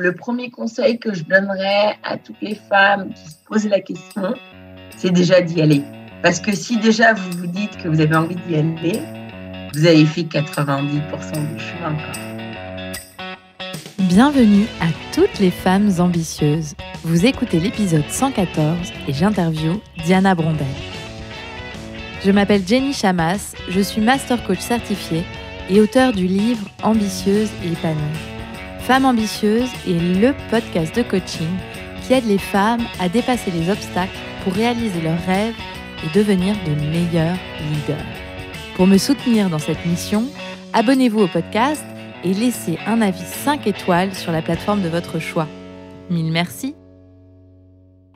Le premier conseil que je donnerais à toutes les femmes qui se posent la question, c'est déjà d'y aller. Parce que si déjà vous vous dites que vous avez envie d'y aller, vous avez fait 90% du chemin. Bienvenue à toutes les femmes ambitieuses. Vous écoutez l'épisode 114 et j'interviewe Diana Brondel. Je m'appelle Jenny Chamas, je suis master coach certifiée et auteure du livre Ambitieuse et épanouie. Femme ambitieuse est le podcast de coaching qui aide les femmes à dépasser les obstacles pour réaliser leurs rêves et devenir de meilleurs leaders. Pour me soutenir dans cette mission, abonnez-vous au podcast et laissez un avis 5 étoiles sur la plateforme de votre choix. Mille merci.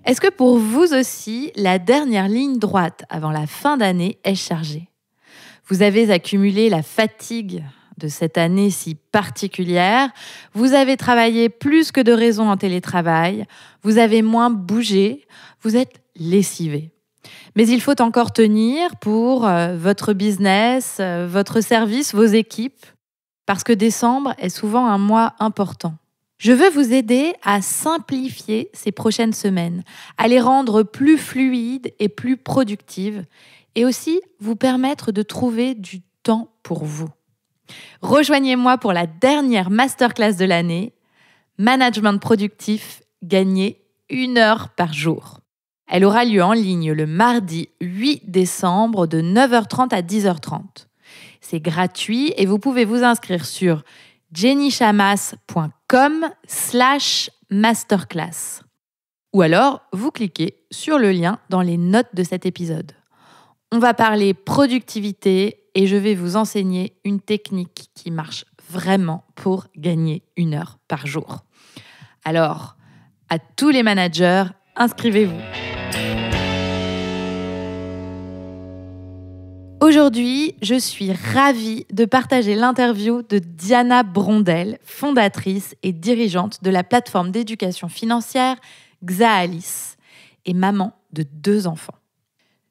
Est-ce que pour vous aussi, la dernière ligne droite avant la fin d'année est chargée ? Vous avez accumulé la fatigue de cette année si particulière, vous avez travaillé plus que de raison en télétravail, vous avez moins bougé, vous êtes lessivé. Mais il faut encore tenir pour votre business, votre service, vos équipes, parce que décembre est souvent un mois important. Je veux vous aider à simplifier ces prochaines semaines, à les rendre plus fluides et plus productives, et aussi vous permettre de trouver du temps pour vous. Rejoignez-moi pour la dernière masterclass de l'année, Management productif, gagner 1 heure par jour. Elle aura lieu en ligne le mardi 8 décembre de 9h30 à 10h30. C'est gratuit et vous pouvez vous inscrire sur jennychamas.com/masterclass. Ou alors, vous cliquez sur le lien dans les notes de cet épisode. On va parler productivité et je vais vous enseigner une technique qui marche vraiment pour gagner 1 heure par jour. Alors, à tous les managers, inscrivez-vous. Aujourd'hui, je suis ravie de partager l'interview de Diana Brondel, fondatrice et dirigeante de la plateforme d'éducation financière Xaalis et maman de 2 enfants.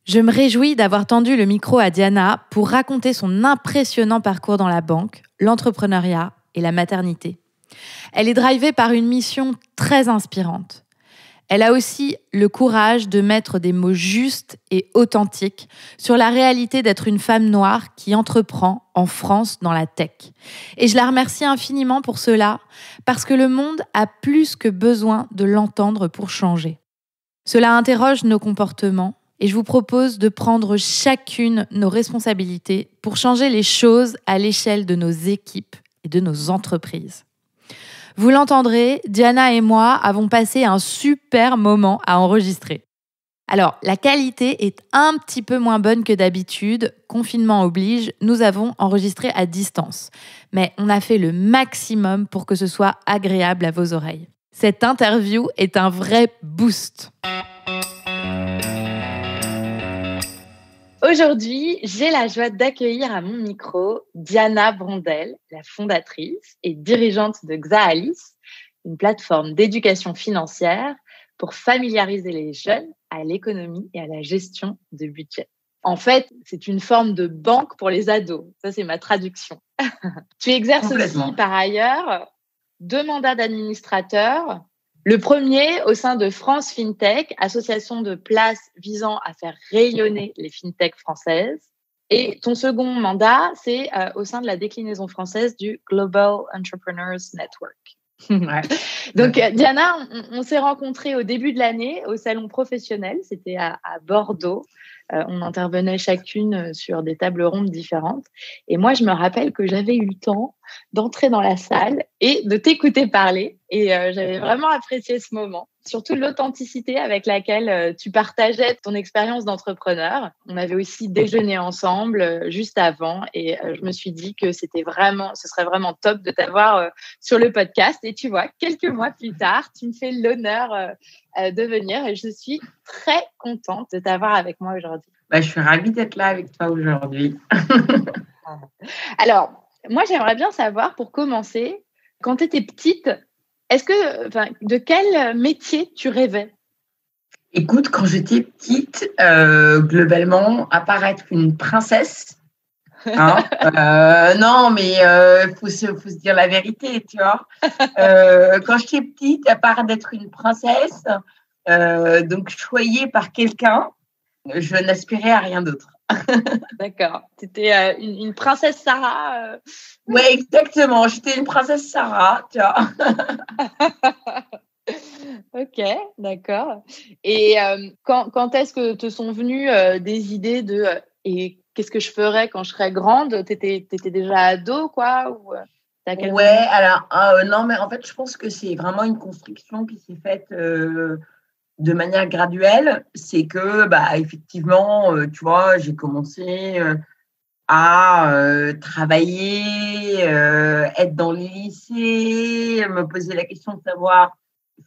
Je me réjouis d'avoir tendu le micro à Diana pour raconter son impressionnant parcours dans la banque, l'entrepreneuriat et la maternité. Elle est drivée par une mission très inspirante. Elle a aussi le courage de mettre des mots justes et authentiques sur la réalité d'être une femme noire qui entreprend en France dans la tech. Et je la remercie infiniment pour cela, parce que le monde a plus que besoin de l'entendre pour changer. Cela interroge nos comportements et je vous propose de prendre chacune nos responsabilités pour changer les choses à l'échelle de nos équipes et de nos entreprises. Vous l'entendrez, Diana et moi avons passé un super moment à enregistrer. Alors, la qualité est un petit peu moins bonne que d'habitude. Confinement oblige, nous avons enregistré à distance. Mais on a fait le maximum pour que ce soit agréable à vos oreilles. Cette interview est un vrai boost. Aujourd'hui, j'ai la joie d'accueillir à mon micro Diana Brondel, la fondatrice et dirigeante de Xaalis, une plateforme d'éducation financière pour familiariser les jeunes à l'économie et à la gestion de budget. En fait, c'est une forme de banque pour les ados. Ça, c'est ma traduction. Tu exerces aussi, par ailleurs, 2 mandats d'administrateur. Le premier au sein de France FinTech, association de place visant à faire rayonner les FinTech françaises. Et ton second mandat, c'est au sein de la déclinaison française du Global Entrepreneurs Network. Ouais. Donc, Diana, on s'est rencontrés au début de l'année au salon professionnel. C'était à Bordeaux. On intervenait chacune sur des tables rondes différentes. Et moi, je me rappelle que j'avais eu le temps d'entrer dans la salle et de t'écouter parler. Et j'avais vraiment apprécié ce moment. Surtout l'authenticité avec laquelle tu partageais ton expérience d'entrepreneur. On avait aussi déjeuné ensemble juste avant. Et je me suis dit que ce serait vraiment top de t'avoir sur le podcast. Et tu vois, quelques mois plus tard, tu me fais l'honneur de venir et je suis très contente de t'avoir avec moi aujourd'hui. Je suis ravie d'être là avec toi aujourd'hui. Alors, moi, j'aimerais bien savoir, pour commencer, quand tu étais petite, de quel métier tu rêvais ? Écoute, quand j'étais petite, globalement, apparaître une princesse Hein. Non, mais faut se dire la vérité, tu vois. Quand j'étais petite, à part d'être une princesse, donc choyée par quelqu'un, je n'aspirais à rien d'autre. D'accord. Tu étais une princesse Sarah. Ouais, exactement. J'étais une princesse Sarah, tu vois. Ok, d'accord. Et quand est-ce que te sont venues des idées de et qu'est-ce que je ferais quand je serais grande? T'étais déjà ado, quoi, ou à quel Ouais, moment? alors, non, mais en fait, je pense que c'est vraiment une construction qui s'est faite de manière graduelle. C'est que, bah, effectivement, tu vois, j'ai commencé à travailler, être dans les lycées, me poser la question de savoir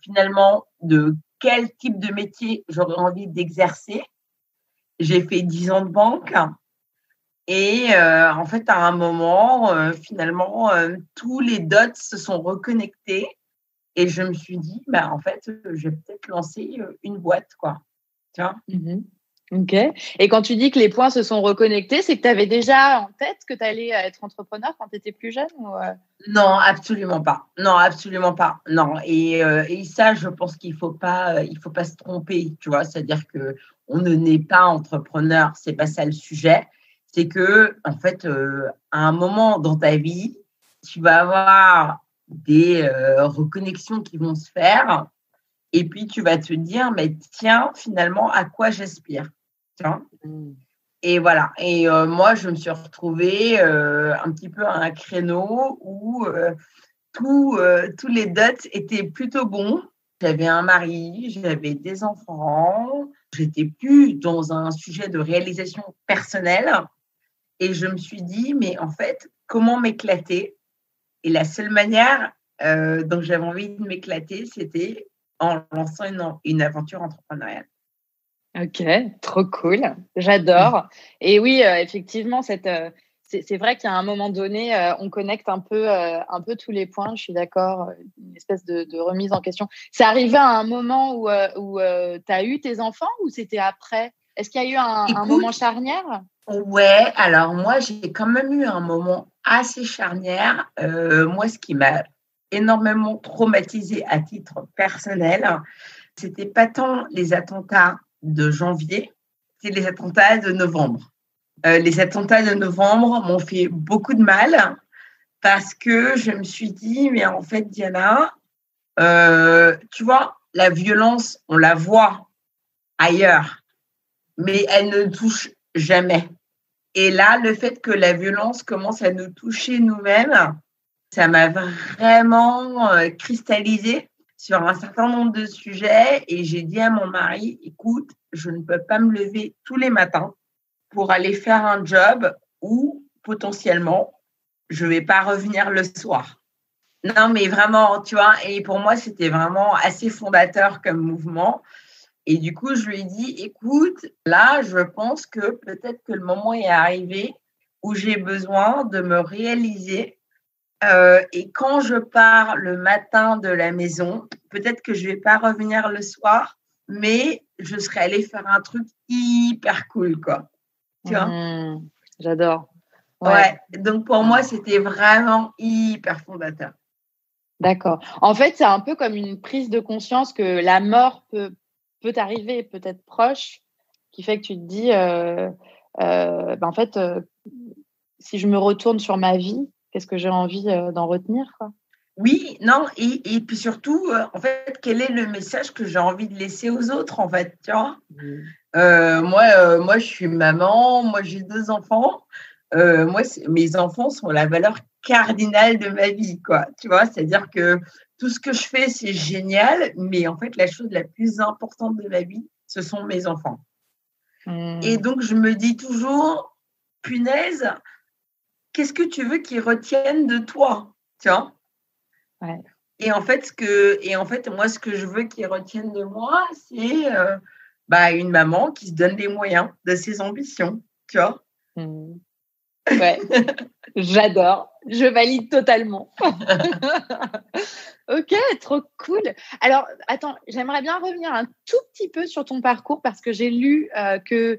finalement de quel type de métier j'aurais envie d'exercer. J'ai fait 10 ans de banque et en fait, à un moment, finalement, tous les dots se sont reconnectés et je me suis dit: «Bah, en fait, je vais peut-être lancer, une boîte, quoi». Tu vois? Mmh. OK. Et quand tu dis que les points se sont reconnectés, c'est que tu avais déjà en tête que tu allais être entrepreneur quand tu étais plus jeune ou Non, absolument pas. Non, absolument pas. Non et ça, je pense il faut pas se tromper, tu vois? C'est-à-dire qu'on ne naît pas entrepreneur, c'est pas ça le sujet. C'est qu'en fait, à un moment dans ta vie, tu vas avoir des, reconnexions qui vont se faire et puis tu vas te dire: «Mais tiens, finalement, à quoi j'aspire?» Tu vois? Mmh. Et voilà et moi, je me suis retrouvée, un petit peu à un créneau où, tous les dates étaient plutôt bons. J'avais un mari, j'avais des enfants, j'étais plus dans un sujet de réalisation personnelle et je me suis dit: «Mais en fait, comment m'éclater?» Et la seule manière, dont j'avais envie de m'éclater, c'était en lançant une aventure entrepreneuriale. OK, trop cool, j'adore. Et oui, effectivement, c'est vrai qu'il y a un moment donné, on connecte un peu tous les points, je suis d'accord, une espèce de remise en question. C'est arrivé à un moment où tu as eu tes enfants ou c'était après? Est-ce qu'il y a eu un moment Écoute, charnière? ouais, alors moi, j'ai quand même eu un moment assez charnière. Moi, ce qui m'a énormément traumatisée à titre personnel, c'était pas tant les attentats de janvier, c'est les attentats de novembre. Les attentats de novembre m'ont fait beaucoup de mal parce que je me suis dit: «Mais en fait, Diana, tu vois, la violence, on la voit ailleurs, mais elle ne touche jamais». Et là, le fait que la violence commence à nous toucher nous-mêmes, ça m'a vraiment, cristallisée sur un certain nombre de sujets et j'ai dit à mon mari: «Écoute, je ne peux pas me lever tous les matins pour aller faire un job où potentiellement je vais pas revenir le soir». Non, mais vraiment, tu vois? Et pour moi, c'était vraiment assez fondateur comme mouvement et du coup, je lui ai dit: «Écoute, là, je pense que peut-être que le moment est arrivé où j'ai besoin de me réaliser, et quand je pars le matin de la maison, peut-être que je vais pas revenir le soir, mais je serai allée faire un truc hyper cool, quoi». Tu vois? Mmh, j'adore. Ouais. Ouais, donc pour moi, c'était vraiment hyper fondateur. D'accord. En fait, c'est un peu comme une prise de conscience que la mort peut arriver, peut être proche, qui fait que tu te dis, en fait, si je me retourne sur ma vie, qu'est-ce que j'ai envie, d'en retenir, quoi? Oui, non et puis surtout, en fait, quel est le message que j'ai envie de laisser aux autres, en fait, tu vois? Mmh. Moi, je suis maman, moi, j'ai 2 enfants. Moi, c'est mes enfants sont la valeur cardinale de ma vie, quoi, tu vois? C'est-à-dire que tout ce que je fais, c'est génial, mais en fait, la chose la plus importante de ma vie, ce sont mes enfants et Mmh. donc je me dis toujours: «Punaise, qu'est-ce que tu veux qu'ils retiennent de toi?» Tu vois? Ouais. Et en fait, moi, ce que je veux qu'ils retiennent de moi, c'est, bah, une maman qui se donne les moyens de ses ambitions, tu vois? Mmh. Ouais, j'adore, je valide totalement. OK, trop cool. Alors, attends, j'aimerais bien revenir un tout petit peu sur ton parcours parce que j'ai lu, que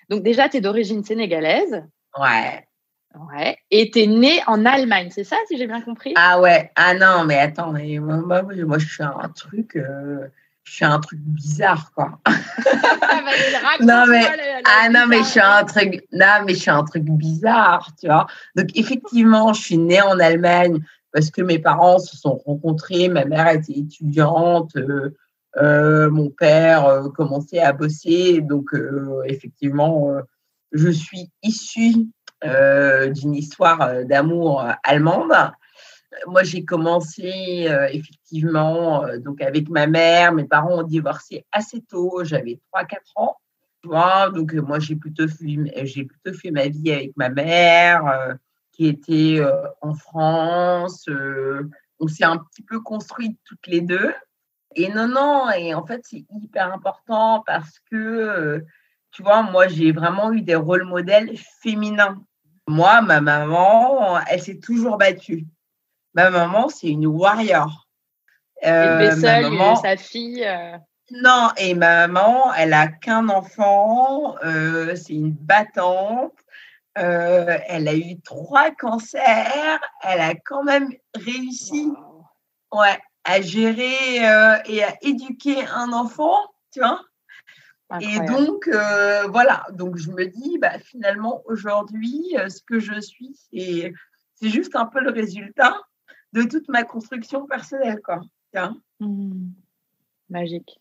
donc déjà, tu es d'origine sénégalaise. Ouais. Ouais. Et tu es née en Allemagne, c'est ça, si j'ai bien compris? Ah ouais. Ah non, mais attends, mais moi, je suis un truc bizarre, quoi. Vas-y, Non, mais, raconte-moi la non, mais je bizarrerie. suis un truc bizarre, tu vois. Donc, effectivement, je suis née en Allemagne parce que mes parents se sont rencontrés. Ma mère était étudiante, mon père commençait à bosser. Donc, effectivement, je suis issue d'une histoire d'amour allemande. Moi, j'ai commencé effectivement donc avec ma mère. Mes parents ont divorcé assez tôt. J'avais 3-4 ans. Tu vois, donc moi, j'ai plutôt fait ma vie avec ma mère qui était en France. On s'est un petit peu construites toutes les deux. Et non, et en fait, c'est hyper important parce que, tu vois, moi, j'ai vraiment eu des rôles modèles féminins. Moi, ma maman, elle s'est toujours battue. Ma maman, c'est une warrior. Élevée Ma seule, maman, sa fille. non, et ma maman, elle a qu'un enfant, c'est une battante. Elle a eu 3 cancers. Elle a quand même réussi, ouais, à gérer et à éduquer un enfant, tu vois. Incroyable. Et donc, voilà. Donc, je me dis, finalement, aujourd'hui, ce que je suis, c'est juste un peu le résultat de toute ma construction personnelle, quoi. Tiens. Magique.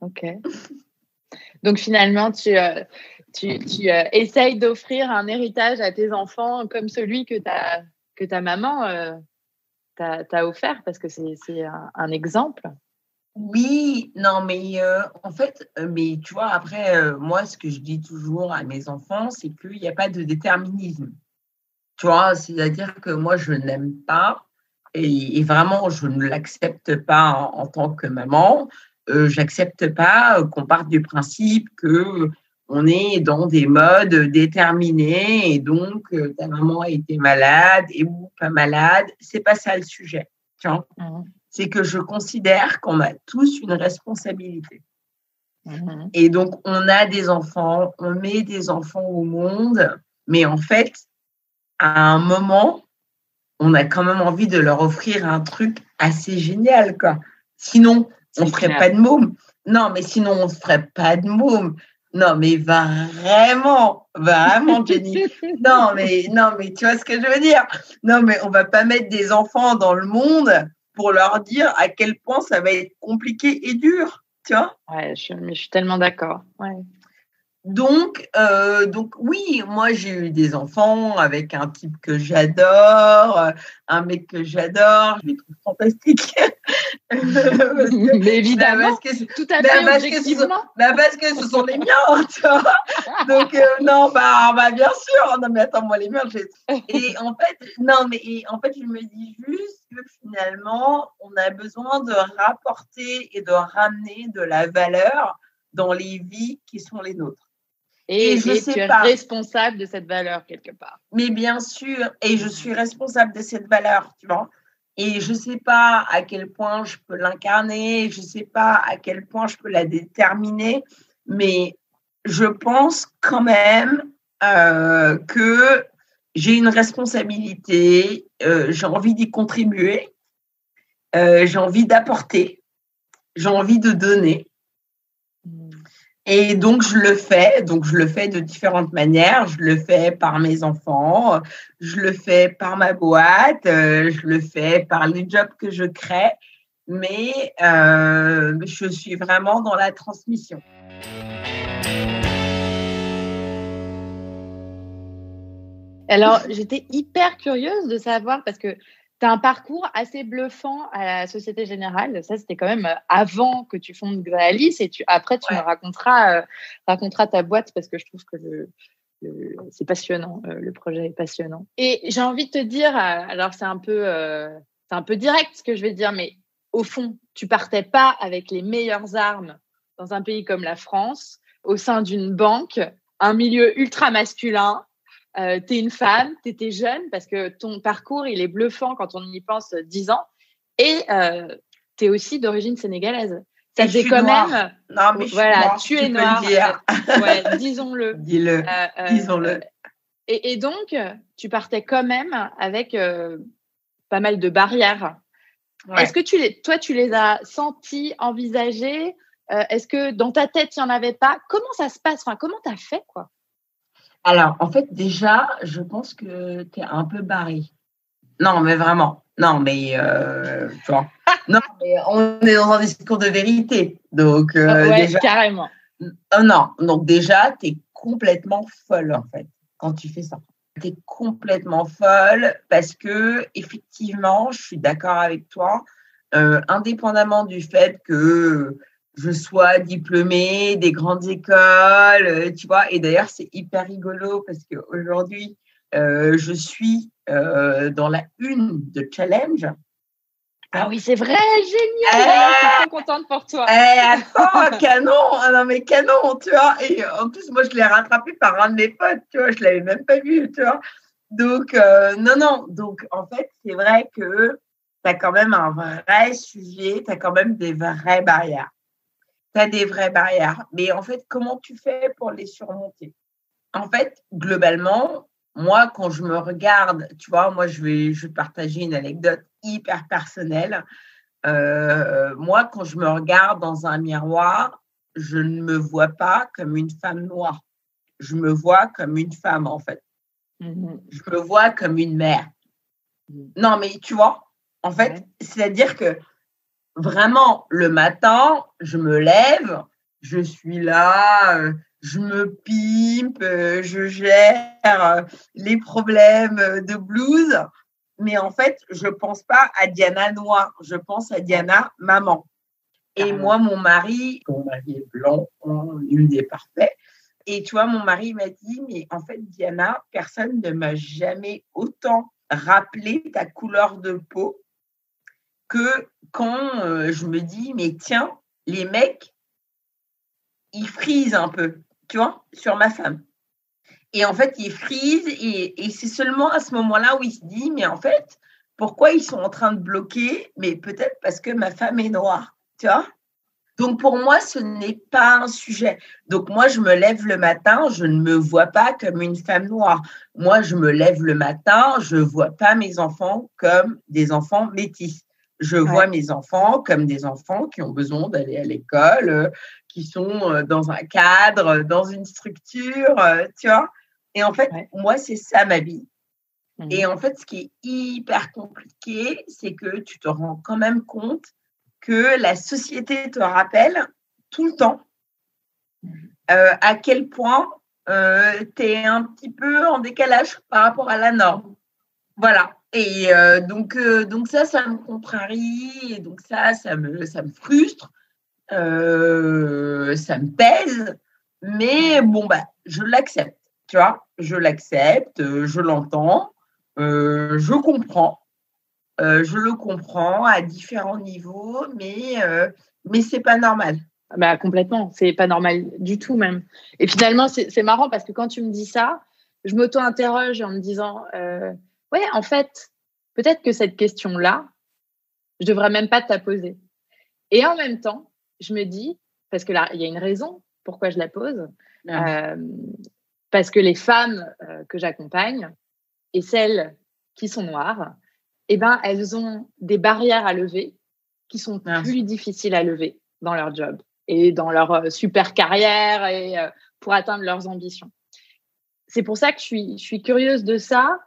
Ok. Donc finalement, tu essayes d'offrir un héritage à tes enfants comme celui que ta maman t'a offert, parce que c'est un exemple. Oui, non, mais en fait, mais tu vois, après, moi, ce que je dis toujours à mes enfants, c'est qu'il n'y a pas de déterminisme. Tu vois, c'est-à-dire que moi, je n'aime pas, et vraiment, je ne l'accepte pas en tant que maman. J'accepte pas qu'on parte du principe que on est dans des modes déterminés et donc ta maman a été malade ou pas malade. C'est pas ça le sujet. Tu vois. C'est que je considère qu'on a tous une responsabilité. Et donc, on a des enfants, on met des enfants au monde, mais en fait, à un moment, on a quand même envie de leur offrir un truc assez génial, quoi. Sinon, on ne ferait pas de môme. Non, mais sinon, on ne ferait pas de môme. Non, mais vraiment, Jenny. Non, mais tu vois ce que je veux dire? Non, mais on ne va pas mettre des enfants dans le monde pour leur dire à quel point ça va être compliqué et dur, tu vois? Ouais, je suis tellement d'accord. Ouais. Donc oui, moi j'ai eu des enfants avec un type que j'adore, un mec que j'adore, je les trouve fantastiques. Mais évidemment, tout à fait objectivement. Parce que ce sont les miens, tu vois. Donc non, bien sûr. Non mais attends, moi les miens, et en fait, je me dis juste que finalement, on a besoin de rapporter et de ramener de la valeur dans les vies qui sont les nôtres. Et tu es responsable de cette valeur quelque part. Mais bien sûr, et je suis responsable de cette valeur, tu vois. Et je ne sais pas à quel point je peux l'incarner, je ne sais pas à quel point je peux la déterminer, mais je pense quand même que j'ai une responsabilité, j'ai envie d'y contribuer, j'ai envie d'apporter, j'ai envie de donner. Et donc, je le fais. Donc, je le fais de différentes manières. Je le fais par mes enfants, je le fais par ma boîte, je le fais par les jobs que je crée. Mais je suis vraiment dans la transmission. Alors, j'étais hyper curieuse de savoir, parce que tu as un parcours assez bluffant à la Société Générale. Ça, c'était quand même avant que tu fondes Gréalis. Et après, tu me raconteras ta boîte, parce que je trouve que c'est passionnant. Le projet est passionnant. Et j'ai envie de te dire, alors c'est un peu direct ce que je vais dire, mais au fond, tu partais pas avec les meilleures armes dans un pays comme la France, au sein d'une banque, un milieu ultra masculin. T'es une femme, t'étais jeune, parce que ton parcours, il est bluffant quand on y pense 10 ans. Et t'es aussi d'origine sénégalaise. Ça faisait quand même. Non, mais je suis noire, tu es noire. Ouais, disons-le. Dis-le. Disons-le. Et donc, tu partais quand même avec pas mal de barrières. Ouais. Est-ce que tu les as senties, envisagées? Est-ce que dans ta tête, il n'y en avait pas? Comment ça se passe? Enfin, comment tu as fait, quoi? Alors, en fait, déjà, je pense que tu es un peu barré. Non, mais vraiment. Non, mais tu vois. Non, mais on est dans un discours de vérité. Donc, ouais, déjà, carrément. Non, donc déjà, tu es complètement folle, en fait, quand tu fais ça. Tu es complètement folle parce que, effectivement, je suis d'accord avec toi, indépendamment du fait que je sois diplômée des grandes écoles, tu vois, et d'ailleurs, c'est hyper rigolo parce qu'aujourd'hui, je suis dans la une de Challenge. Ah oui, c'est vrai, génial! Je suis trop contente pour toi. Attends, canon! Ah non, mais canon, tu vois. Et en plus, moi, je l'ai rattrapé par un de mes potes, tu vois. Je ne l'avais même pas vu, tu vois. Donc, non. Donc, en fait, c'est vrai que tu as quand même un vrai sujet, tu as quand même des vraies barrières. Tu as des vraies barrières. Mais en fait, comment tu fais pour les surmonter? En fait, globalement, moi, quand je me regarde, tu vois, moi, je vais te partager une anecdote hyper personnelle. Moi, quand je me regarde dans un miroir, je ne me vois pas comme une femme noire. Je me vois comme une femme, en fait. Je me vois comme une mère. Non, mais tu vois, en fait, c'est-à-dire que vraiment, le matin, je me lève, je suis là, je me pimpe, je gère les problèmes de blues. Mais en fait, je ne pense pas à Diana noire, je pense à Diana maman. Et moi, mon mari est blanc, une des parfaits. Et tu vois, mon mari m'a dit, mais en fait, Diana, personne ne m'a jamais autant rappelé ta couleur de peau que quand je me dis, mais tiens, les mecs, ils frisent un peu, tu vois, sur ma femme. Et en fait, ils frisent et c'est seulement à ce moment-là où il se dit, mais en fait, pourquoi ils sont en train de bloquer? Mais peut-être parce que ma femme est noire, tu vois? Donc, pour moi, ce n'est pas un sujet. Donc, moi, je me lève le matin, je ne me vois pas comme une femme noire. Moi, je me lève le matin, je ne vois pas mes enfants comme des enfants métis. Je vois mes enfants comme des enfants qui ont besoin d'aller à l'école, qui sont dans un cadre, dans une structure, tu vois. Et en fait, moi, c'est ça ma vie. Et en fait, ce qui est hyper compliqué, c'est que tu te rends quand même compte que la société te rappelle tout le temps à quel point tu es un petit peu en décalage par rapport à la norme. Voilà. Et donc ça me contrarie, et donc ça me frustre, ça me pèse, mais bon, je l'accepte, tu vois, je l'accepte, je l'entends, je comprends. Je le comprends à différents niveaux, mais c'est pas normal. Bah, complètement, c'est pas normal du tout même. Et finalement, c'est marrant parce que quand tu me dis ça, je m'auto-interroge en me disant, ouais, en fait, peut-être que cette question-là, je devrais même pas te la poser. Et en même temps, je me dis, parce que là, il y a une raison pourquoi je la pose, parce que les femmes que j'accompagne et celles qui sont noires, eh ben, elles ont des barrières à lever qui sont plus difficiles à lever dans leur job et dans leur super carrière et pour atteindre leurs ambitions. C'est pour ça que je suis curieuse de ça.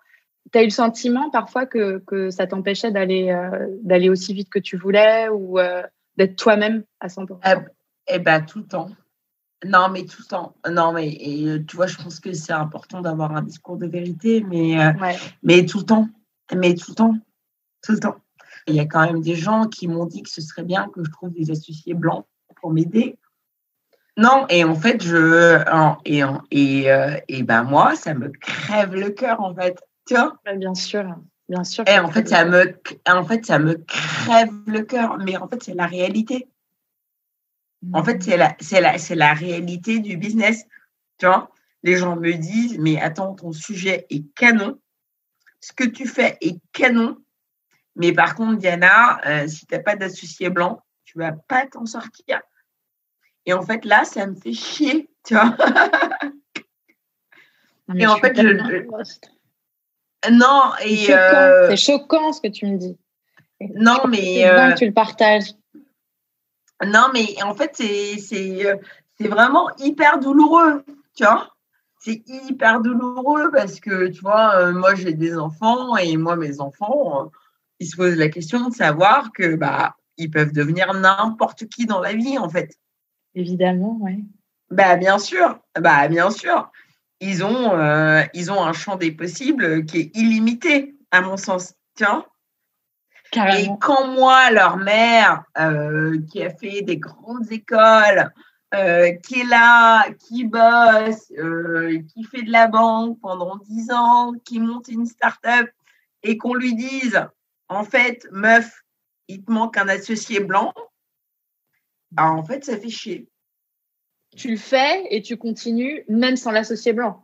Tu as eu le sentiment parfois que ça t'empêchait d'aller aussi vite que tu voulais ou d'être toi-même à 100%? Tout le temps. Non, mais tout le temps. Non, mais tu vois, je pense que c'est important d'avoir un discours de vérité, mais tout le temps. Mais tout le temps. Tout le temps. Il y a quand même des gens qui m'ont dit que ce serait bien que je trouve des associés blancs pour m'aider. Non, et en fait, moi, ça me crève le cœur, en fait. Tu vois? Bien sûr. Et en fait, ça me crève le cœur. Mais en fait, c'est la réalité. En fait, c'est la réalité du business. Tu vois? Les gens me disent, mais attends, ton sujet est canon. Ce que tu fais est canon. Mais par contre, Diana, si tu n'as pas d'associé blanc, tu ne vas pas t'en sortir. Et en fait, là, ça me fait chier, tu vois. Et en fait, non, et c'est choquant ce que tu me dis. Non, mais c'est bien que tu le partages. Non, mais en fait, c'est vraiment hyper douloureux, tu vois. C'est hyper douloureux parce que, tu vois, moi, j'ai des enfants et moi, mes enfants, ils se posent la question de savoir que, ils peuvent devenir n'importe qui dans la vie, en fait. Évidemment, oui. Bien sûr. Ils ont un champ des possibles qui est illimité, à mon sens, tu vois. Carrément. Et quand moi, leur mère, qui a fait des grandes écoles, qui est là, qui bosse, qui fait de la banque pendant 10 ans, qui monte une start-up, et qu'on lui dise, en fait, meuf, il te manque un associé blanc, en fait, ça fait chier. Tu le fais et tu continues, même sans l'associé blanc.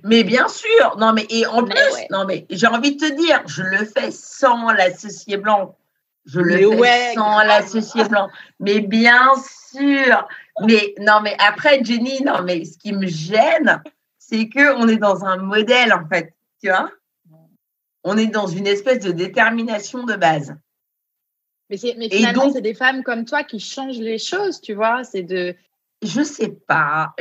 Mais bien sûr, non mais et en plus, non mais j'ai envie de te dire, je le fais sans l'associé blanc. Je le fais sans l'associé blanc. Mais bien sûr. Mais non, mais après, Jenny, non, mais ce qui me gêne, c'est qu'on est dans un modèle, en fait. Tu vois? On est dans une espèce de détermination de base. Mais finalement, c'est des femmes comme toi qui changent les choses, tu vois. Je sais pas.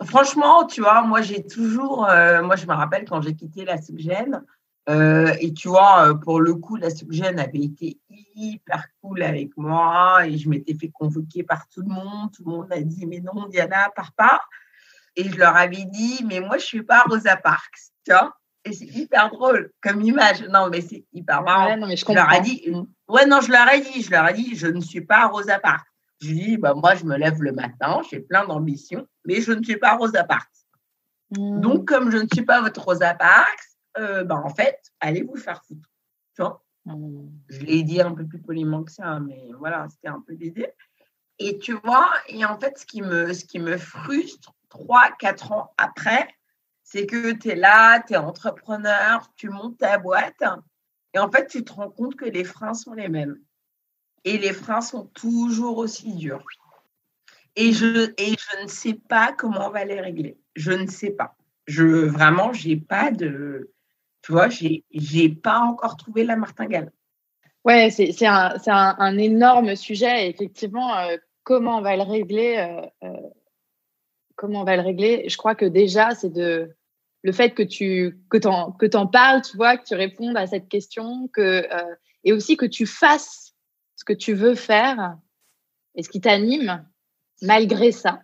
Franchement, tu vois, moi, j'ai toujours… moi, je me rappelle quand j'ai quitté la SocGen, et tu vois, pour le coup, la SocGen avait été hyper cool avec moi et je m'étais fait convoquer par tout le monde. Tout le monde a dit, mais non, Diana, pars pas. Et je leur avais dit, mais moi, je suis pas Rosa Parks, tu vois. Et c'est hyper drôle comme image. Non, mais c'est hyper marrant. Ouais, non, mais je comprends. Je leur ai dit, je ne suis pas Rosa Parks. Je lui dis, moi, je me lève le matin, j'ai plein d'ambitions, mais je ne suis pas Rosa Parks. Donc, comme je ne suis pas votre Rosa Parks, en fait, allez vous faire foutre. Tu vois? Je l'ai dit un peu plus poliment que ça, mais voilà, c'était un peu l'idée. Et tu vois, et en fait, ce qui me frustre 3-4 ans après, c'est que tu es là, tu es entrepreneur, tu montes ta boîte, et en fait, tu te rends compte que les freins sont les mêmes. Et les freins sont toujours aussi durs. Et je ne sais pas comment on va les régler. Je ne sais pas. Vraiment, j'ai pas de… Tu vois, j'ai pas encore trouvé la martingale. Ouais, c'est un énorme sujet. Et effectivement, comment on va le régler Je crois que déjà, c'est le fait que t'en parles, tu vois, que tu répondes à cette question, et aussi que tu fasses ce que tu veux faire et ce qui t'anime, malgré ça.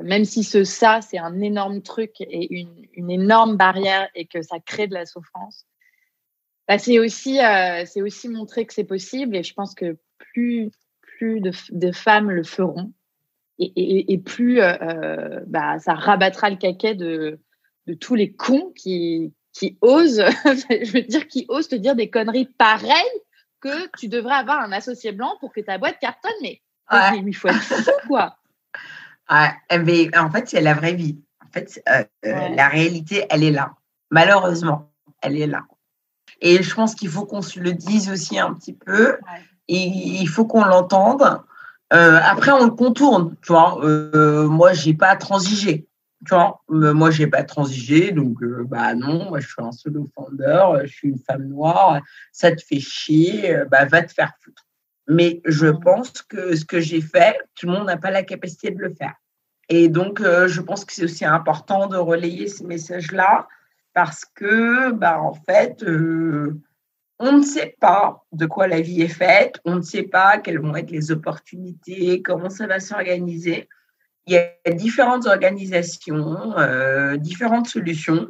Même si ça, c'est un énorme truc et une énorme barrière et que ça crée de la souffrance. C'est aussi montrer que c'est possible et je pense que plus de femmes le feront et plus ça rabattra le caquet de tous les cons qui osent, je veux dire, qui osent te dire des conneries pareilles que tu devrais avoir un associé blanc pour que ta boîte cartonne, mais il faut être fou, quoi. Mais en fait, c'est la vraie vie. En fait, la réalité, elle est là. Malheureusement, elle est là. Et je pense qu'il faut qu'on se le dise aussi un petit peu. Ouais. Et il faut qu'on l'entende. Après, on le contourne. Tu vois, moi, j'ai pas transigé. Tu vois, moi, j'ai pas transigé. Donc, non, moi, je suis un solo founder. Je suis une femme noire. Ça te fait chier. Va te faire foutre. Mais je pense que ce que j'ai fait, tout le monde n'a pas la capacité de le faire. Et donc, je pense que c'est aussi important de relayer ces messages-là parce que, en fait, on ne sait pas de quoi la vie est faite, on ne sait pas quelles vont être les opportunités, comment ça va s'organiser. Il y a différentes organisations, différentes solutions.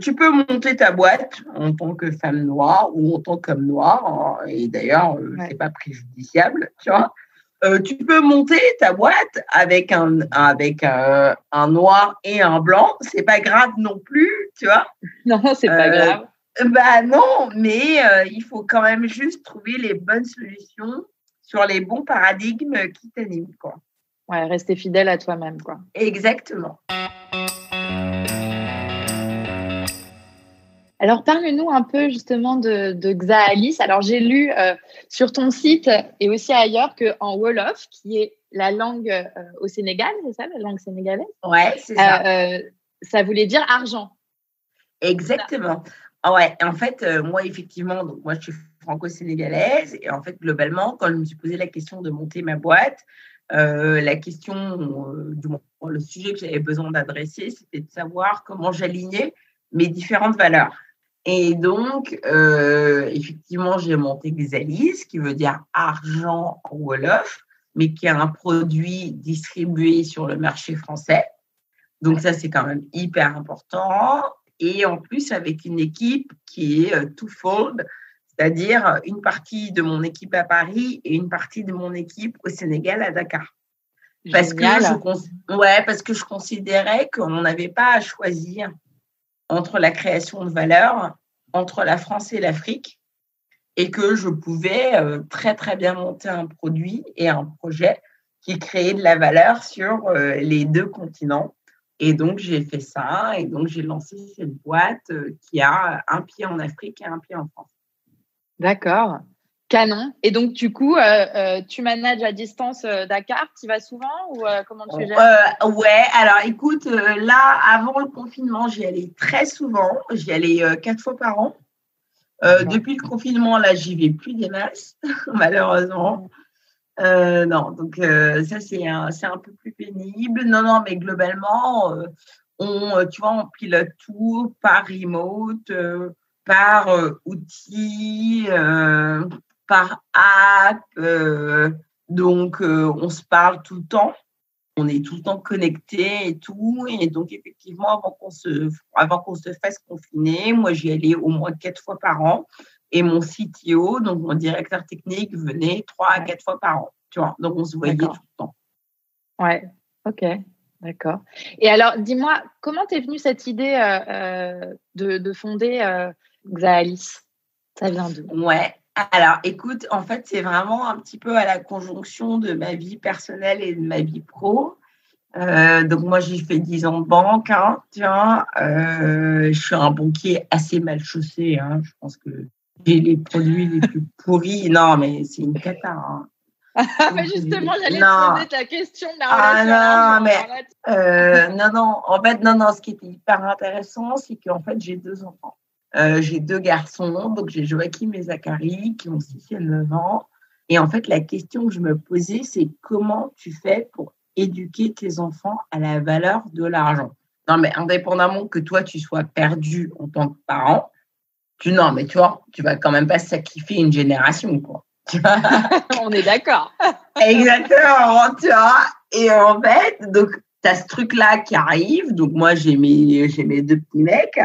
Tu peux monter ta boîte en tant que femme noire ou en tant qu'homme noir, et d'ailleurs, c'est pas préjudiciable, tu vois. Tu peux monter ta boîte avec un noir et un blanc, c'est pas grave non plus, tu vois. Non, c'est pas grave. Non, mais il faut quand même juste trouver les bonnes solutions sur les bons paradigmes qui t'animent, quoi. Ouais, rester fidèle à toi-même, quoi. Exactement. Alors, parle-nous un peu justement de Xaalis. Alors, j'ai lu sur ton site et aussi ailleurs qu'en Wolof, qui est la langue au Sénégal, c'est ça, la langue sénégalaise? Ouais, c'est ça. ça voulait dire argent. Exactement. Ah ouais, en fait, moi, effectivement, donc moi, je suis franco-sénégalaise. Et en fait, globalement, quand je me suis posé la question de monter ma boîte, la question, le sujet que j'avais besoin d'adresser, c'était de savoir comment j'alignais mes différentes valeurs. Et donc, effectivement, j'ai monté Xalis, qui veut dire argent en Wolof, mais qui est un produit distribué sur le marché français. Donc, ça, c'est quand même hyper important. Et en plus, avec une équipe qui est twofold, c'est-à-dire une partie de mon équipe à Paris et une partie de mon équipe au Sénégal, à Dakar. Parce que je considérais qu'on n'avait pas à choisir entre la création de valeur entre la France et l'Afrique et que je pouvais très, très bien monter un produit et un projet qui créait de la valeur sur les deux continents. Et donc, j'ai fait ça et donc j'ai lancé cette boîte qui a un pied en Afrique et un pied en France. D'accord. Canon. Et donc, du coup, tu manages à distance Dakar, tu y vas souvent ou comment tu gères? Ouais, alors écoute, là, avant le confinement, j'y allais très souvent. J'y allais 4 fois par an. Depuis le confinement, là, j'y vais plus des masses, malheureusement. Non, donc ça, c'est un peu plus pénible. Non, mais globalement, tu vois, on pilote tout par remote, par outil, par app. Donc, on se parle tout le temps. On est tout le temps connectés et tout. Et donc, effectivement, avant qu'on se fasse confiner, moi, j'y allais au moins 4 fois par an. Et mon CTO, donc mon directeur technique, venait 3 à 4 fois par an. Tu vois, donc, on se voyait tout le temps. Ouais, ok, d'accord. Et alors, dis-moi, comment t'es venue cette idée de fonder Xalis? Ça vient d'où? Ouais. Alors, écoute, en fait, c'est vraiment un petit peu à la conjonction de ma vie personnelle et de ma vie pro. Donc, moi, j'ai fait 10 ans de banque. Hein, je suis un banquier assez mal chaussé. Hein, je pense que j'ai les produits les plus pourris. Non, mais c'est une cata. Hein. Mais justement, j'allais te poser ta question de la relation. Non. En fait, non. Ce qui était hyper intéressant, c'est qu'en fait, j'ai 2 enfants. J'ai 2 garçons, donc j'ai Joachim et Zachary qui ont 6 et 9 ans. Et en fait, la question que je me posais, c'est comment tu fais pour éduquer tes enfants à la valeur de l'argent? Non, mais indépendamment que toi, tu sois perdu en tant que parent, tu vois, tu vas quand même pas sacrifier une génération, quoi. On est d'accord. Exactement, tu vois. Et en fait, donc, tu as ce truc-là qui arrive. Donc, moi, j'ai mes 2 petits mecs.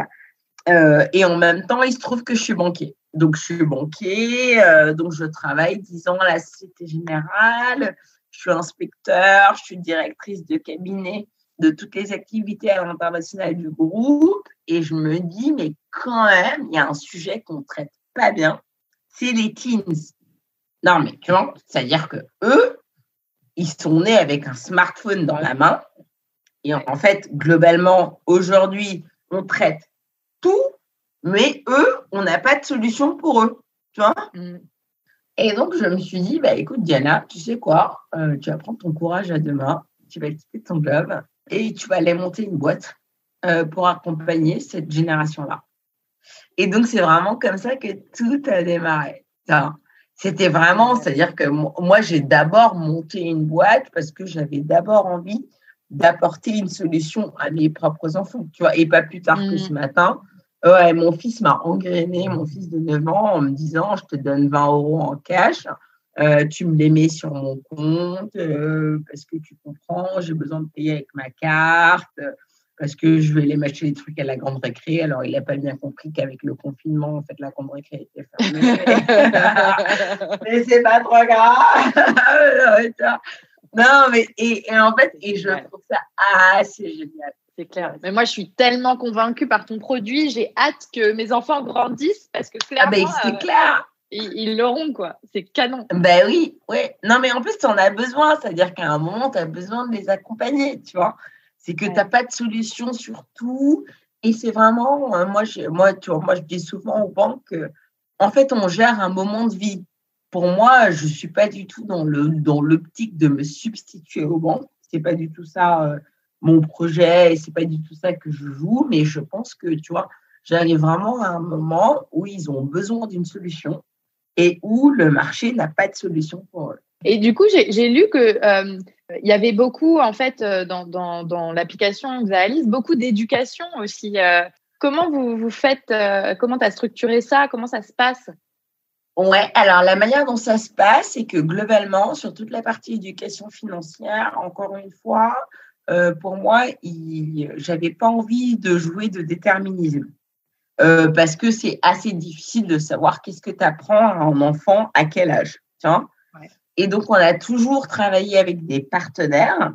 Et en même temps, il se trouve que je suis banquier. Donc, je suis banquier, donc je travaille 10 ans à la Société Générale, je suis inspecteur, je suis directrice de cabinet de toutes les activités à l'international du groupe. Et je me dis, mais quand même, il y a un sujet qu'on ne traite pas bien, c'est les teens. Non, mais tu vois, c'est-à-dire qu'eux, ils sont nés avec un smartphone dans la main. Et en fait, globalement, aujourd'hui, on traite tout, mais eux, on n'a pas de solution pour eux, tu vois. Et donc, je me suis dit, écoute, Diana, tu sais quoi, tu vas prendre ton courage à 2 mains, tu vas quitter ton job et tu vas aller monter une boîte pour accompagner cette génération-là. Et donc, c'est vraiment comme ça que tout a démarré. C'était vraiment, c'est-à-dire que moi, j'ai d'abord monté une boîte parce que j'avais d'abord envie d'apporter une solution à mes propres enfants, tu vois, et pas plus tard que ce matin. Ouais, mon fils m'a engrainé, mon fils de 9 ans, en me disant, je te donne 20 € en cash, tu me les mets sur mon compte parce que tu comprends, j'ai besoin de payer avec ma carte, parce que je vais aller m'acheter des trucs à la grande récré. Alors, il n'a pas bien compris qu'avec le confinement, en fait, la grande récré était fermée. Mais c'est pas trop grave. Non, mais et en fait, je trouve ça assez génial. C'est clair. Mais moi, je suis tellement convaincue par ton produit. J'ai hâte que mes enfants grandissent parce que clairement, c'est clair. Ils l'auront, quoi. C'est canon. Oui. Non, mais en plus, tu en as besoin. C'est-à-dire qu'à un moment, tu as besoin de les accompagner, tu vois. C'est que tu n'as pas de solution sur tout. Et c'est vraiment, moi, je dis souvent aux banques qu'en fait, on gère un moment de vie. Pour moi, je ne suis pas du tout dans l'optique de me substituer aux banques. Ce n'est pas du tout ça mon projet et c'est pas du tout ça que je joue, mais je pense que, tu vois, j'arrive vraiment à un moment où ils ont besoin d'une solution et où le marché n'a pas de solution pour eux. Et du coup, j'ai lu que il y avait beaucoup, en fait, dans l'application Xalis, beaucoup d'éducation aussi. Comment vous faites, comment tu as structuré ça? Comment ça se passe? Ouais, alors la manière dont ça se passe, c'est que globalement, sur toute la partie éducation financière, encore une fois, pour moi, j'avais pas envie de jouer de déterminisme. Parce que c'est assez difficile de savoir qu'est-ce que tu apprends à un enfant à quel âge. Tiens. Ouais. Et donc, on a toujours travaillé avec des partenaires.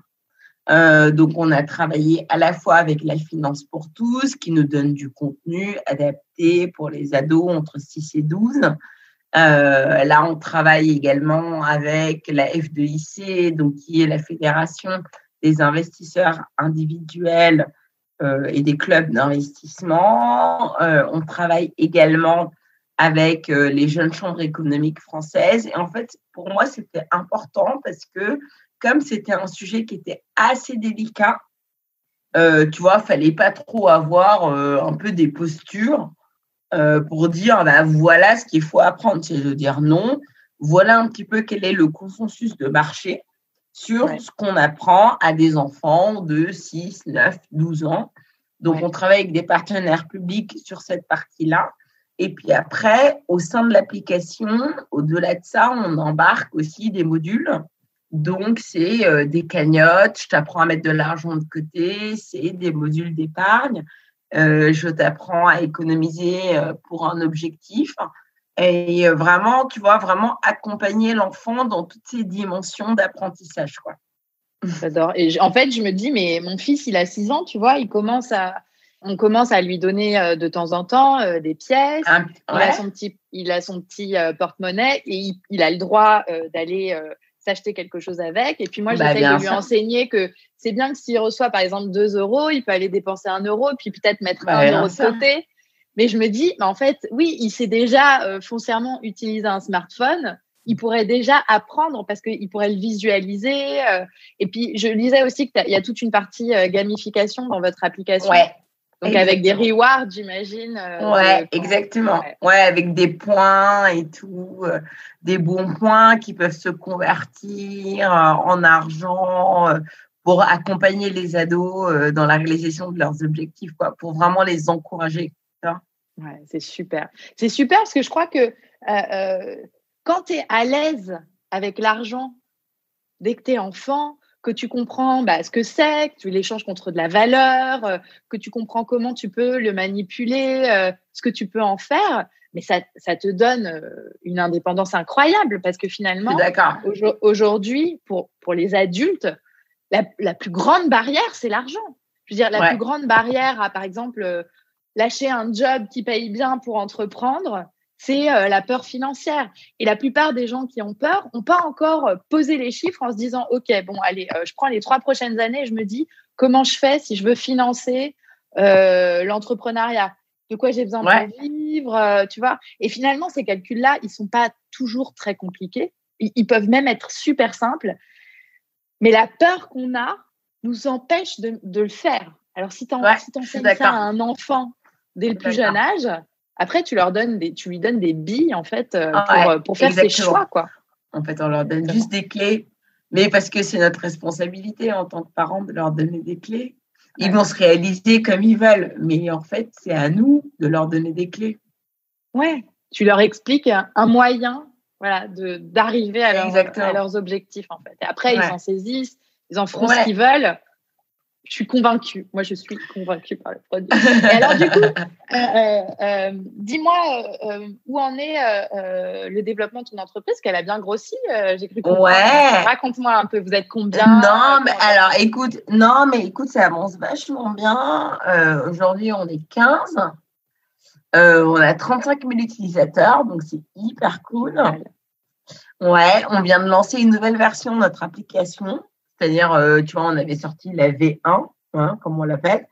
Donc, on a travaillé à la fois avec la Finance pour tous, qui nous donne du contenu adapté pour les ados entre 6 et 12. Là, on travaille également avec la F2IC, donc, qui est la Fédération des investisseurs individuels et des clubs d'investissement. On travaille également avec les jeunes chambres économiques françaises. Et en fait, pour moi, c'était important parce que comme c'était un sujet qui était assez délicat, tu vois, il ne fallait pas trop avoir un peu des postures pour dire bah, voilà ce qu'il faut apprendre. C'est de dire non, voilà un petit peu quel est le consensus de marché sur ce qu'on apprend à des enfants de 6, 9, 12 ans. Donc, on travaille avec des partenaires publics sur cette partie-là. Et puis après, au sein de l'application, au-delà de ça, on embarque aussi des modules. Donc, c'est des cagnottes, je t'apprends à mettre de l'argent de côté, c'est des modules d'épargne. Je t'apprends à économiser pour un objectif. Et vraiment, tu vois, vraiment accompagner l'enfant dans toutes ces dimensions d'apprentissage, quoi. J'adore. Et en fait, je me dis, mais mon fils, il a 6 ans, tu vois, on commence à lui donner de temps en temps des pièces. Il a son petit porte-monnaie et il a le droit d'aller s'acheter quelque chose avec. Et puis moi, j'essaie de lui enseigner que c'est bien que s'il reçoit, par exemple, 2 euros, il peut aller dépenser 1 euro, puis peut-être mettre 1 euro de côté. Mais je me dis, en fait, oui, il sait déjà foncièrement utiliser un smartphone. Il pourrait déjà apprendre parce qu'il pourrait le visualiser. Et puis, je lisais aussi qu'il y a toute une partie gamification dans votre application. Ouais. Donc, avec des rewards, j'imagine. Exactement. Ouais, avec des points et tout, des bons points qui peuvent se convertir en argent pour accompagner les ados dans la réalisation de leurs objectifs, quoi, pour vraiment les encourager. Ouais, c'est super. C'est super parce que je crois que quand tu es à l'aise avec l'argent, dès que tu es enfant, que tu comprends ce que c'est, que tu l'échanges contre de la valeur, que tu comprends comment tu peux le manipuler, ce que tu peux en faire, mais ça te donne une indépendance incroyable parce que finalement, aujourd'hui, pour les adultes, la plus grande barrière, c'est l'argent. Je veux dire, la plus grande barrière à, par exemple, lâcher un job qui paye bien pour entreprendre, c'est la peur financière. Et la plupart des gens qui ont peur n'ont pas encore posé les chiffres en se disant « Ok, bon, allez, je prends les 3 prochaines années et je me dis comment je fais si je veux financer l'entrepreneuriat. De quoi j'ai besoin pour vivre, tu vois ?» Et finalement, ces calculs-là, ils ne sont pas toujours très compliqués. Ils peuvent même être super simples. Mais la peur qu'on a nous empêche de le faire. Alors, si tu enseignes ça à un enfant dès le plus jeune âge, après, tu lui donnes des billes, en fait, pour faire ses choix, quoi. En fait, on leur donne juste des clés, mais parce que c'est notre responsabilité en tant que parents de leur donner des clés. Ils vont se réaliser comme ils veulent, mais en fait, c'est à nous de leur donner des clés. Ouais, tu leur expliques un moyen d'arriver à leurs objectifs, en fait. Et après, ils s'en saisissent, ils en feront ce qu'ils veulent. Je suis convaincue. Moi, je suis convaincue par le produit. Et alors, du coup, dis-moi où en est le développement de ton entreprise, qu'elle a bien grossi. J'ai cru comprendre. Raconte-moi un peu. Vous êtes combien? Écoute, ça avance vachement bien. Aujourd'hui, on est 15. On a 35 000 utilisateurs, donc c'est hyper cool. Ouais, on vient de lancer une nouvelle version de notre application. C'est-à-dire, tu vois, on avait sorti la V1, comme on l'appelle.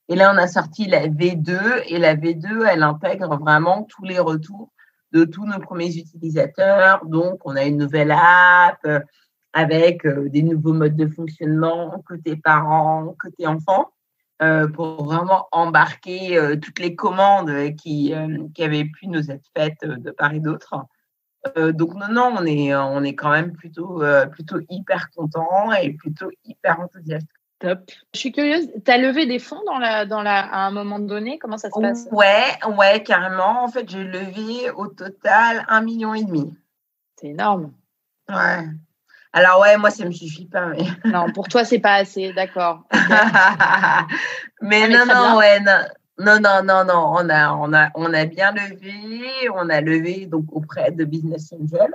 Et là, on a sorti la V2. Et la V2, elle intègre vraiment tous les retours de tous nos premiers utilisateurs. Donc, on a une nouvelle app avec des nouveaux modes de fonctionnement côté parents, côté enfants, pour vraiment embarquer toutes les commandes qui avaient pu nous être faites de part et d'autre. Donc non, on est quand même plutôt hyper content et plutôt hyper enthousiaste. Top. Je suis curieuse, tu as levé des fonds à un moment donné? Comment ça se passe? Ouais, carrément. En fait, j'ai levé au total 1,5 million. C'est énorme. Ouais. Alors ouais, moi, ça me suffit pas. Mais... Non, pour toi, c'est pas assez, d'accord. Okay. mais non, ouais, non. On a bien levé. On a levé donc auprès de Business Angel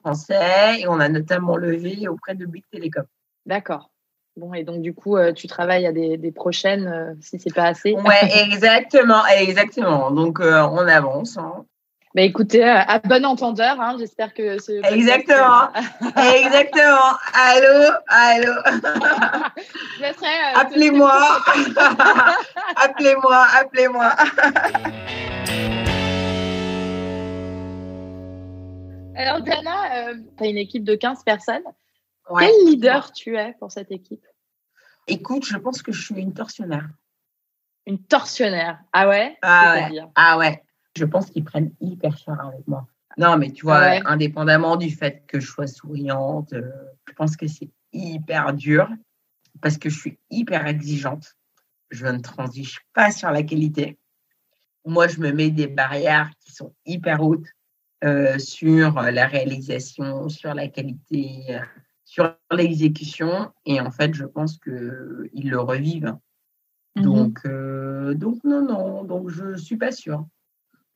français et on a notamment levé auprès de Bouygues Télécom. D'accord. Bon, et donc, du coup, tu travailles à des prochaines, si c'est pas assez. Ouais, exactement. Donc, on avance. Hein. Bah, écoutez, à bon entendeur, hein, j'espère que ce podcast, Exactement. Allô. Je laisserai, appelez-moi. appelez-moi. Alors, Diana, tu as une équipe de 15 personnes. Ouais. Quel leader tu es pour cette équipe? Écoute, je pense que je suis une tortionnaire. Une tortionnaire? Ah ouais? Ah ouais. Je pense qu'ils prennent hyper cher avec moi. Non, mais tu vois, indépendamment du fait que je sois souriante, je pense que c'est hyper dur parce que je suis hyper exigeante. Je ne transige pas sur la qualité. Moi, je me mets des barrières qui sont hyper hautes sur la réalisation, sur la qualité, sur l'exécution. Et en fait, je pense qu'ils le revivent. Donc, non. Donc, je ne suis pas sûre.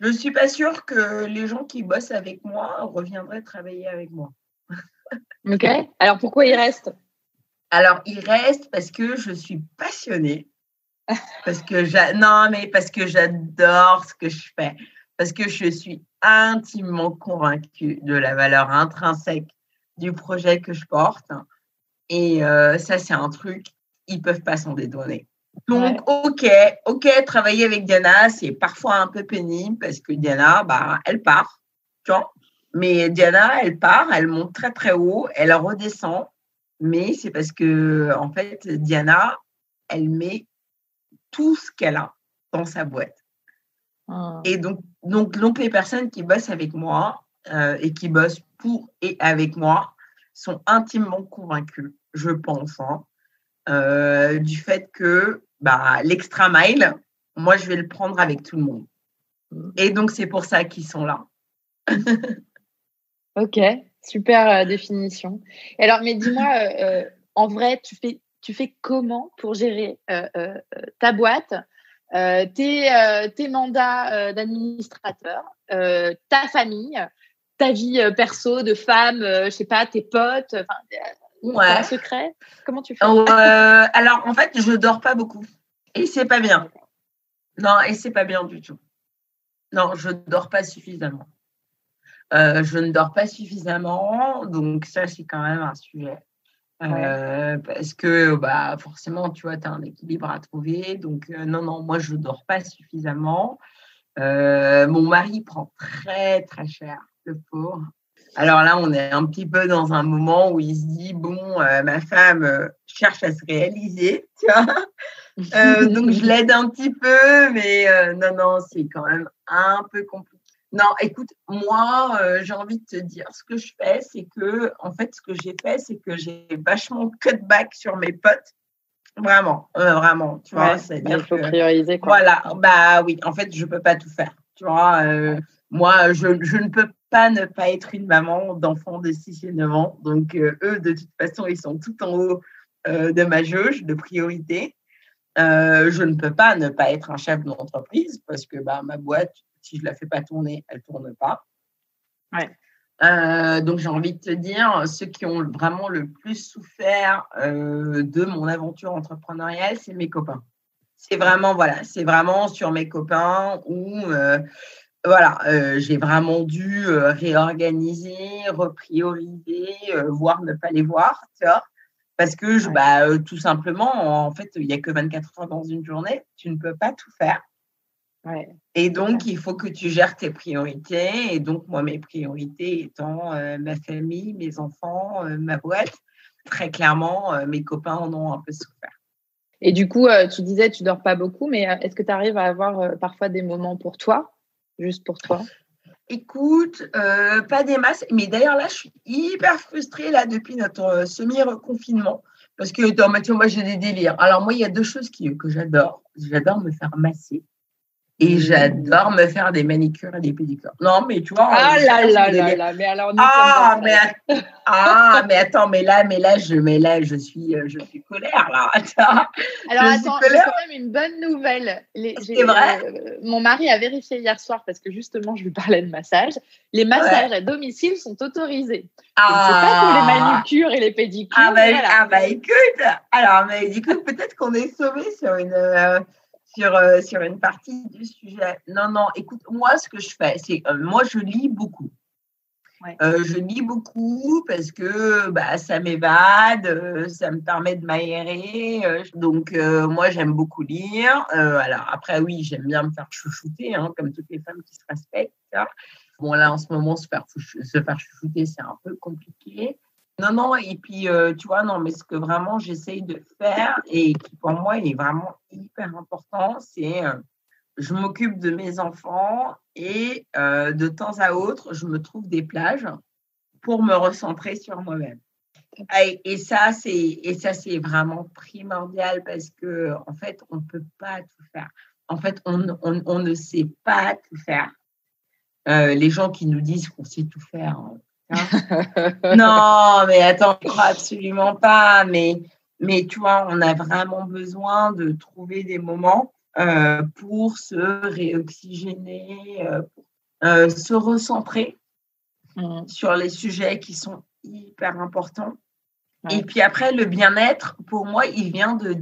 Je ne suis pas sûre que les gens qui bossent avec moi reviendraient travailler avec moi. Ok. Alors, pourquoi ils restent? Alors, ils restent parce que je suis passionnée. Parce que j'adore ce que je fais. Parce que je suis intimement convaincue de la valeur intrinsèque du projet que je porte. Et ça, c'est un truc, ils ne peuvent pas s'en dédouaner. Donc, ok, travailler avec Diana, c'est parfois un peu pénible parce que Diana, elle part, tu vois. Mais Diana, elle part, elle monte très, très haut, elle redescend. Mais c'est parce que, en fait, Diana, elle met tout ce qu'elle a dans sa boîte. Et donc, les personnes qui bossent avec moi et qui bossent pour et avec moi sont intimement convaincues, je pense, du fait que l'extra mile, moi, je vais le prendre avec tout le monde. Et donc, c'est pour ça qu'ils sont là. Ok, super définition. Alors, mais dis-moi, en vrai, tu fais comment pour gérer ta boîte, tes mandats d'administrateur, ta famille, ta vie perso de femme, je sais pas, tes potes, un secret? Comment tu fais? Alors, en fait, je dors pas beaucoup. Et c'est pas bien. Non, et c'est pas bien du tout. Non, je dors pas suffisamment. Je ne dors pas suffisamment, donc ça, c'est quand même un sujet. Parce que forcément, tu vois, tu as un équilibre à trouver. Donc, non, moi, je ne dors pas suffisamment. Mon mari prend très, très cher, le pauvre. Alors là, on est un petit peu dans un moment où il se dit, bon, ma femme cherche à se réaliser, tu vois. Donc, je l'aide un petit peu, mais non, c'est quand même un peu compliqué. Non, écoute, moi, j'ai envie de te dire, ce que je fais, c'est que, en fait, ce que j'ai fait, c'est que j'ai vachement cut back sur mes potes. Vraiment, tu vois. C'est-à-dire il faut prioriser, quoi. Voilà, oui, en fait, je ne peux pas tout faire. Tu vois, moi, je ne peux pas ne pas être une maman d'enfants de 6 et 9 ans. Donc, eux, de toute façon, ils sont tout en haut de ma jauge de priorité. Je ne peux pas ne pas être un chef d'entreprise parce que ma boîte, si je ne la fais pas tourner, elle ne tourne pas. Donc, j'ai envie de te dire, ceux qui ont vraiment le plus souffert de mon aventure entrepreneuriale, c'est mes copains. C'est vraiment sur mes copains où j'ai vraiment dû réorganiser, reprioriser, voire ne pas les voir, tu vois. Parce que tout simplement, en fait, il n'y a que 24 heures dans une journée, tu ne peux pas tout faire. Ouais. Et donc, il faut que tu gères tes priorités. Et donc, moi, mes priorités étant ma famille, mes enfants, ma boîte. Très clairement, mes copains en ont un peu souffert. Et du coup, tu disais, tu dors pas beaucoup, mais est-ce que tu arrives à avoir parfois des moments pour toi, juste pour toi? Écoute, pas des masses. Mais d'ailleurs, là, je suis hyper frustrée là, depuis notre semi-reconfinement. Parce que dans ma moi, j'ai des délires. Alors, moi, il y a deux choses que j'adore. J'adore me faire masser. Et j'adore me faire des manicures et des pédicures. Non, mais tu vois, Ah là chacun son là là délire. là, mais alors nous sommes Mais attends, mais là, je suis colère là. Attends, Alors je suis attends, j'ai colère. quand même une bonne nouvelle. C'est vrai. Mon mari a vérifié hier soir parce que justement, je lui parlais de massage. Les massages à domicile sont autorisés. Je ne sais pas pour les manucures et les pédicures. Voilà. Écoute, alors, mais du coup, peut-être qu'on est sauvés sur une partie du sujet. Non, écoute, moi, ce que je fais, c'est moi, je lis beaucoup. Ouais. Je lis beaucoup parce que ça m'évade, ça me permet de m'aérer. Donc, moi, j'aime beaucoup lire. Alors, après, oui, j'aime bien me faire chouchouter, hein, comme toutes les femmes qui se respectent. Ça. Bon, là, en ce moment, se faire chouchouter, c'est un peu compliqué. Non, et puis, tu vois, non, mais ce que vraiment j'essaye de faire et qui, pour moi, est vraiment hyper important, c'est je m'occupe de mes enfants et de temps à autre, je me trouve des plages pour me recentrer sur moi-même. Et ça, c'est vraiment primordial parce que, en fait, on ne peut pas tout faire. En fait, on ne sait pas tout faire. Les gens qui nous disent qu'on sait tout faire. Non, mais attends, je crois absolument pas. Mais tu vois, on a vraiment besoin de trouver des moments pour se réoxygéner, se recentrer sur les sujets qui sont hyper importants. Ouais. Et puis après, le bien-être, pour moi, il vient de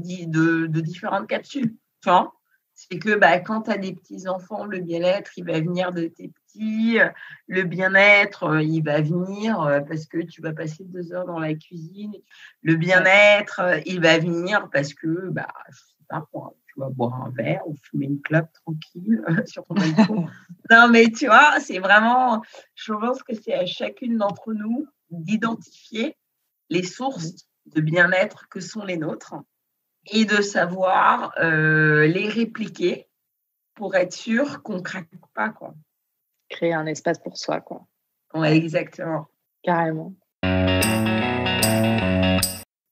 différentes capsules. Tu vois, c'est que quand tu as des petits-enfants, le bien-être, il va venir de tes petits. Le bien-être, il va venir parce que tu vas passer 2 heures dans la cuisine. Le bien-être, il va venje sais pas quoi, tu vas boire un verre ou fumer une clope tranquille sur ton balcon. Non, mais tu vois, c'est vraiment, je pense que c'est à chacune d'entre nous d'identifier les sources de bien-être que sont les nôtres et de savoir les répliquer pour être sûr qu'on ne craque pas, quoi. Créer un espace pour soi, quoi. Ouais, exactement. Carrément.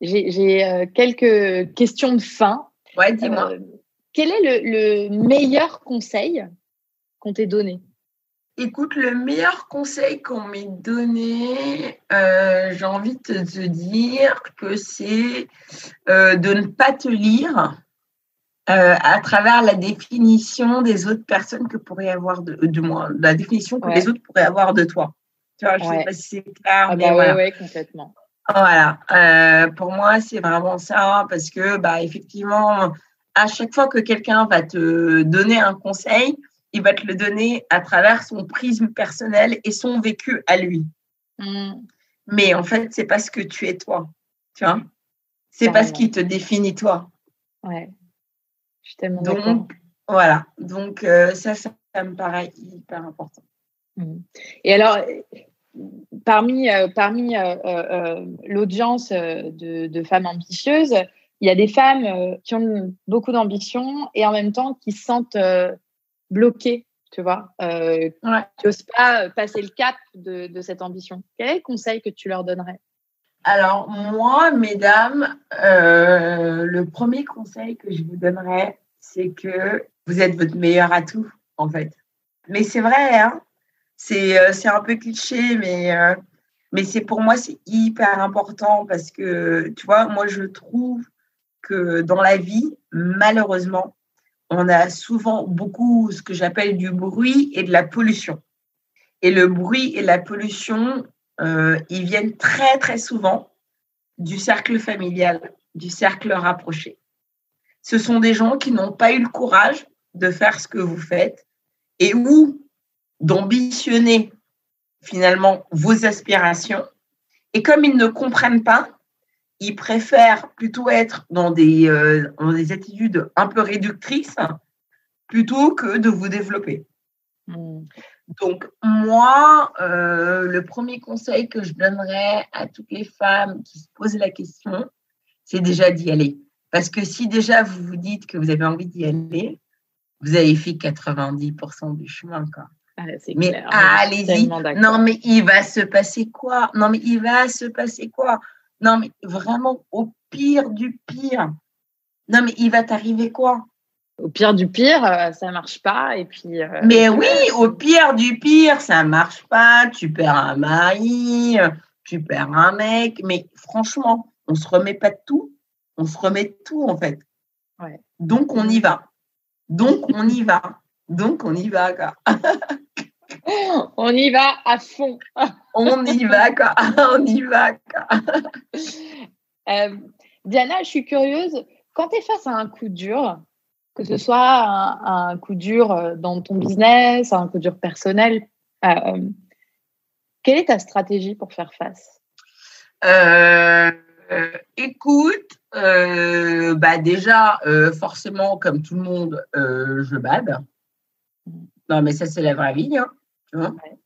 J'ai quelques questions de fin. Ouais, dis-moi. Quel est le meilleur conseil qu'on t'ait donné? Écoute, le meilleur conseil qu'on m'ait donné, j'ai envie de te dire que c'est de ne pas te lire à travers la définition des autres personnes que pourraient avoir de moi, la définition que les autres pourraient avoir de toi. Tu vois, je ne sais pas si c'est clair, mais voilà. Oui, complètement. Voilà. Pour moi, c'est vraiment ça, parce que effectivement, à chaque fois que quelqu'un va te donner un conseil, il va te le donner à travers son prisme personnel et son vécu à lui. Mais en fait, c'est pas ce que tu es toi, tu vois. C'est pas ce qui te définit toi. Ouais. Je suis tellement d'accord. Donc, voilà. Donc, ça me paraît hyper important. Et alors, parmi l'audience de femmes ambitieuses, il y a des femmes qui ont beaucoup d'ambition et en même temps qui se sentent bloquées, tu vois, qui n'osent pas passer le cap de cette ambition. Quel est le conseil que tu leur donnerais? Alors, moi, mesdames, le premier conseil que je vous donnerais, c'est que vous êtes votre meilleur atout, en fait. Mais c'est vrai, hein, c'est un peu cliché, mais c'est pour moi, c'est hyper important parce que, tu vois, moi, je trouve que dans la vie, malheureusement, on a souvent beaucoup ce que j'appelle du bruit et de la pollution. Et le bruit et la pollution, ils viennent très, très souvent du cercle familial, du cercle rapproché. Ce sont des gens qui n'ont pas eu le courage de faire ce que vous faites et ou d'ambitionner finalement vos aspirations. Et comme ils ne comprennent pas, ils préfèrent plutôt être dans des attitudes un peu réductrices plutôt que de vous développer. Donc, moi, le premier conseil que je donnerais à toutes les femmes qui se posent la question, c'est déjà d'y aller. Parce que si déjà vous vous dites que vous avez envie d'y aller, vous avez fait 90% du chemin, quoi. Mais clair, allez-y. Non, mais il va se passer quoi? Non, mais vraiment, au pire du pire. Non, mais il va t'arriver quoi? Au pire du pire, ça marche pas. Et puis, mais oui, au pire du pire, ça marche pas. Tu perds un mari, tu perds un mec. Mais franchement, on se remet pas de tout. On se remet de tout, en fait. Ouais. Donc, on y va. Donc, on y va, quoi. On y va à fond. On y va, quoi. Diana, je suis curieuse. Quand tu es face à un coup dur, que ce soit un coup dur dans ton business, un coup dur personnel, quelle est ta stratégie pour faire face? Écoute, déjà, forcément, comme tout le monde, je bade. Non, mais ça, c'est la vraie vie, hein, tu vois. Ouais.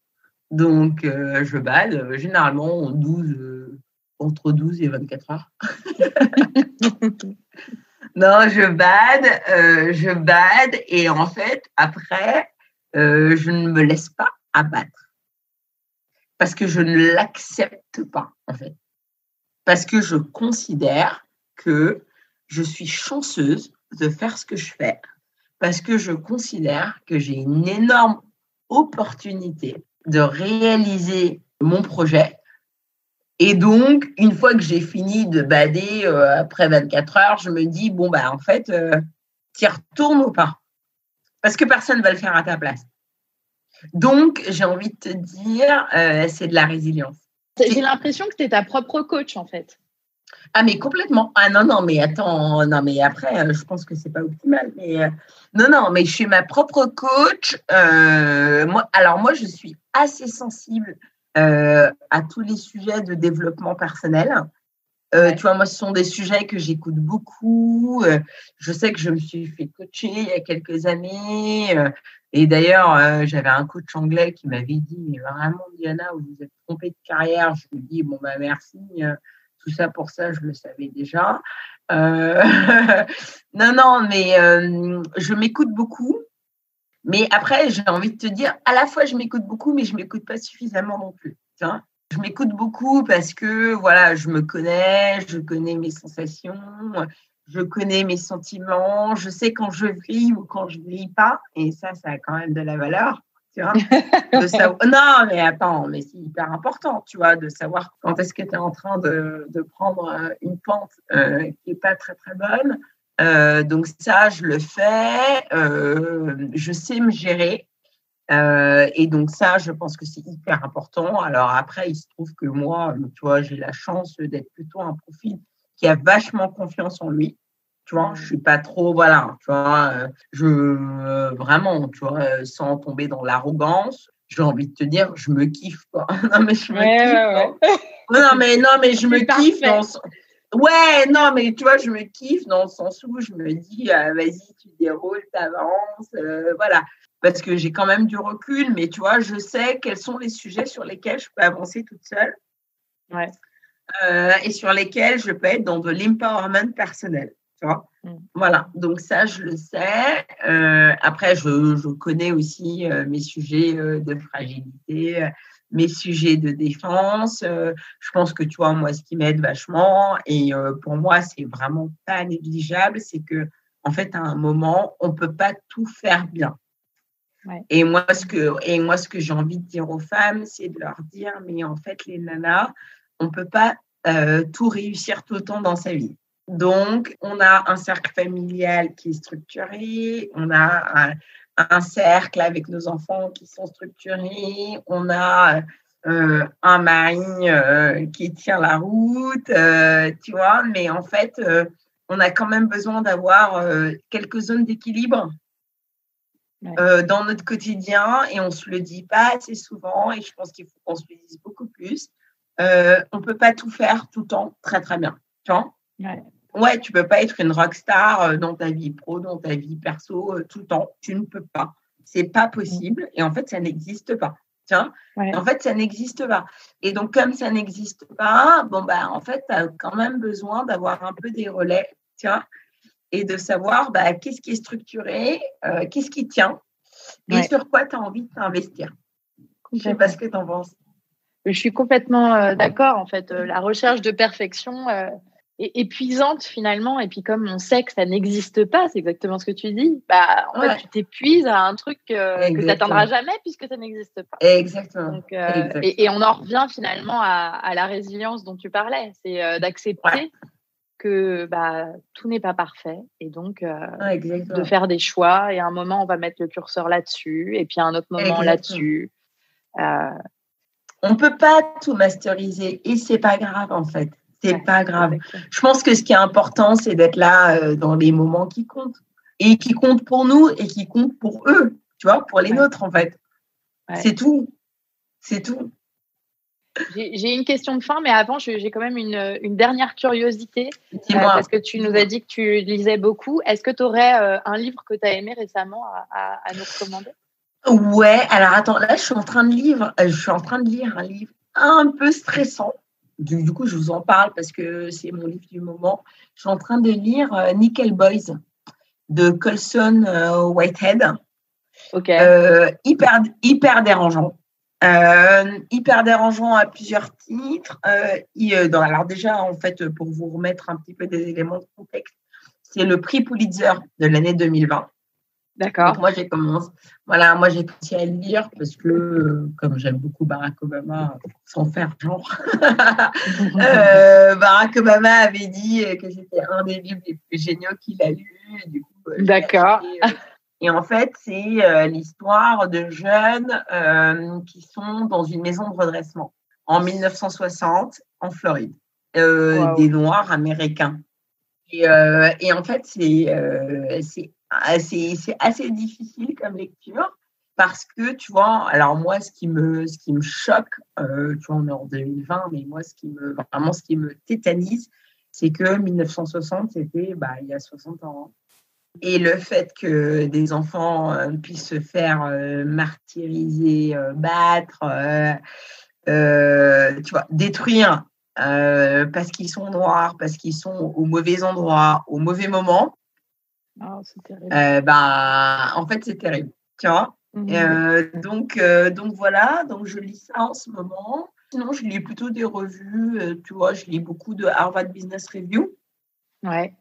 Donc, je bade, généralement, entre 12 et 24 heures. Non, je bade et en fait, après, je ne me laisse pas abattre parce que je ne l'accepte pas, en fait. Parce que je considère que je suis chanceuse de faire ce que je fais, parce que je considère que j'ai une énorme opportunité de réaliser mon projet. Et donc, une fois que j'ai fini de bader après 24 heures, je me dis, en fait, t'y retournes ou pas? Parce que personne ne va le faire à ta place. Donc, j'ai envie de te dire, c'est de la résilience. J'ai l'impression que tu es ta propre coach, en fait. Ah, mais complètement. Ah non, mais attends, non, mais après, je pense que c'est pas optimal. Mais non, mais je suis ma propre coach. Moi, je suis assez sensible à tous les sujets de développement personnel. Ouais. Tu vois, moi, ce sont des sujets que j'écoute beaucoup. Je sais que je me suis fait coacher il y a quelques années. Et d'ailleurs, j'avais un coach anglais qui m'avait dit, mais vraiment, Diana, vous vous êtes trompée de carrière. Je lui dis, merci. Tout ça pour ça, je le savais déjà. Non, mais je m'écoute beaucoup. Mais après, j'ai envie de te dire, à la fois, je m'écoute beaucoup, mais je ne m'écoute pas suffisamment non plus. Tu vois, je m'écoute beaucoup parce que, voilà, je me connais, je connais mes sensations, je connais mes sentiments, je sais quand je vrille ou quand je ne vrille pas. Et ça a quand même de la valeur. Tu vois, non, mais attends, mais c'est hyper important, tu vois, de savoir quand est-ce que tu es en train de prendre une pente qui n'est pas très, très bonne. Donc ça, je le fais. Je sais me gérer. Et donc ça, je pense que c'est hyper important. Alors après, il se trouve que moi, tu vois, j'ai la chance d'être plutôt un profil qui a vachement confiance en lui. Tu vois, je suis pas trop, voilà, tu vois, vraiment, tu vois, sans tomber dans l'arrogance, j'ai envie de te dire, je me kiffe, quoi. Non, mais je me kiffe. Ouais. Non, mais je me kiffe dans ouais, non, mais tu vois, je me kiffe dans le sens où je me dis, vas-y, tu déroules, t'avances, voilà. Parce que j'ai quand même du recul, mais tu vois, je sais quels sont les sujets sur lesquels je peux avancer toute seule. Ouais. Et sur lesquels je peux être dans de l'empowerment personnel. Tu vois, voilà, donc ça, je le sais. Après, je connais aussi mes sujets de fragilité, mes sujets de défense. Je pense que, tu vois, moi, ce qui m'aide vachement, et pour moi, c'est vraiment pas négligeable, c'est que, en fait, à un moment, on peut pas tout faire bien. Ouais. Et moi, ce que j'ai envie de dire aux femmes, c'est de leur dire, mais en fait, les nanas, on peut pas tout réussir tout le temps dans sa vie. Donc, on a un cercle familial qui est structuré, on a un cercle avec nos enfants qui sont structurés, on a un mari qui tient la route, tu vois, mais en fait, on a quand même besoin d'avoir quelques zones d'équilibre dans notre quotidien et on ne se le dit pas assez souvent et je pense qu'il faut qu'on se le dise beaucoup plus. On ne peut pas tout faire tout le temps très, très bien, tu vois. Ouais. Ouais, tu peux pas être une rockstar dans ta vie pro, dans ta vie perso, tout le temps. Tu ne peux pas. C'est pas possible. Et en fait, ça n'existe pas. Tiens, Ouais. en fait, ça n'existe pas. Et donc, comme ça n'existe pas, bon, bah, en fait, tu as quand même besoin d'avoir un peu des relais, tiens, et de savoir qu'est-ce qui est structuré, qu'est-ce qui tient, et sur quoi tu as envie de t'investir. Je ne sais pas ce que tu en penses. Je suis complètement d'accord. En fait, la recherche de perfection est épuisante finalement. Et puis, comme on sait que ça n'existe pas, c'est exactement ce que tu dis, en fait, tu t'épuises à un truc que tu n'atteindras jamais puisque ça n'existe pas. Exactement. Donc, et on en revient finalement à la résilience dont tu parlais. C'est d'accepter que tout n'est pas parfait et donc de faire des choix. Et à un moment, on va mettre le curseur là-dessus et puis à un autre moment là-dessus. On ne peut pas tout masteriser et c'est pas grave en fait. C'est pas grave. Exactement. Je pense que ce qui est important, c'est d'être là dans les moments qui comptent et qui comptent pour nous et qui comptent pour eux, tu vois, pour les nôtres en fait. C'est tout. C'est tout. J'ai une question de fin, mais avant, j'ai quand même une dernière curiosité. Dis-moi. Parce que tu nous as dit que tu lisais beaucoup. Est-ce que tu aurais un livre que tu as aimé récemment à nous recommander? Ouais, alors attends, là, je suis en train de lire un livre un peu stressant. Du coup, je vous en parle parce que c'est mon livre du moment. Je suis en train de lire Nickel Boys de Colson Whitehead. Ok. Hyper dérangeant. Hyper dérangeant à plusieurs titres. Alors déjà, en fait, pour vous remettre un petit peu des éléments de contexte, c'est le prix Pulitzer de l'année 2020. D'accord. Donc moi j'ai commencé à le lire parce que comme j'aime beaucoup Barack Obama, sans faire genre, Barack Obama avait dit que c'était un des livres les plus géniaux qu'il a lu. Du coup, d'accord. Et en fait, c'est l'histoire de jeunes qui sont dans une maison de redressement en 1960 en Floride, des Noirs américains. Et en fait, c'est assez difficile comme lecture parce que, tu vois, alors moi, ce qui me choque, tu vois, on est en 2020, mais moi, ce qui me tétanise, c'est que 1960, c'était il y a 60 ans. Et le fait que des enfants puissent se faire martyriser, battre, tu vois, détruire parce qu'ils sont noirs, parce qu'ils sont au mauvais endroit, au mauvais moment. Oh, c'est terrible. En fait, c'est terrible, tu vois. Donc voilà, donc je lis ça en ce moment. Sinon, je lis plutôt des revues, tu vois, je lis beaucoup de Harvard Business Review. Ouais.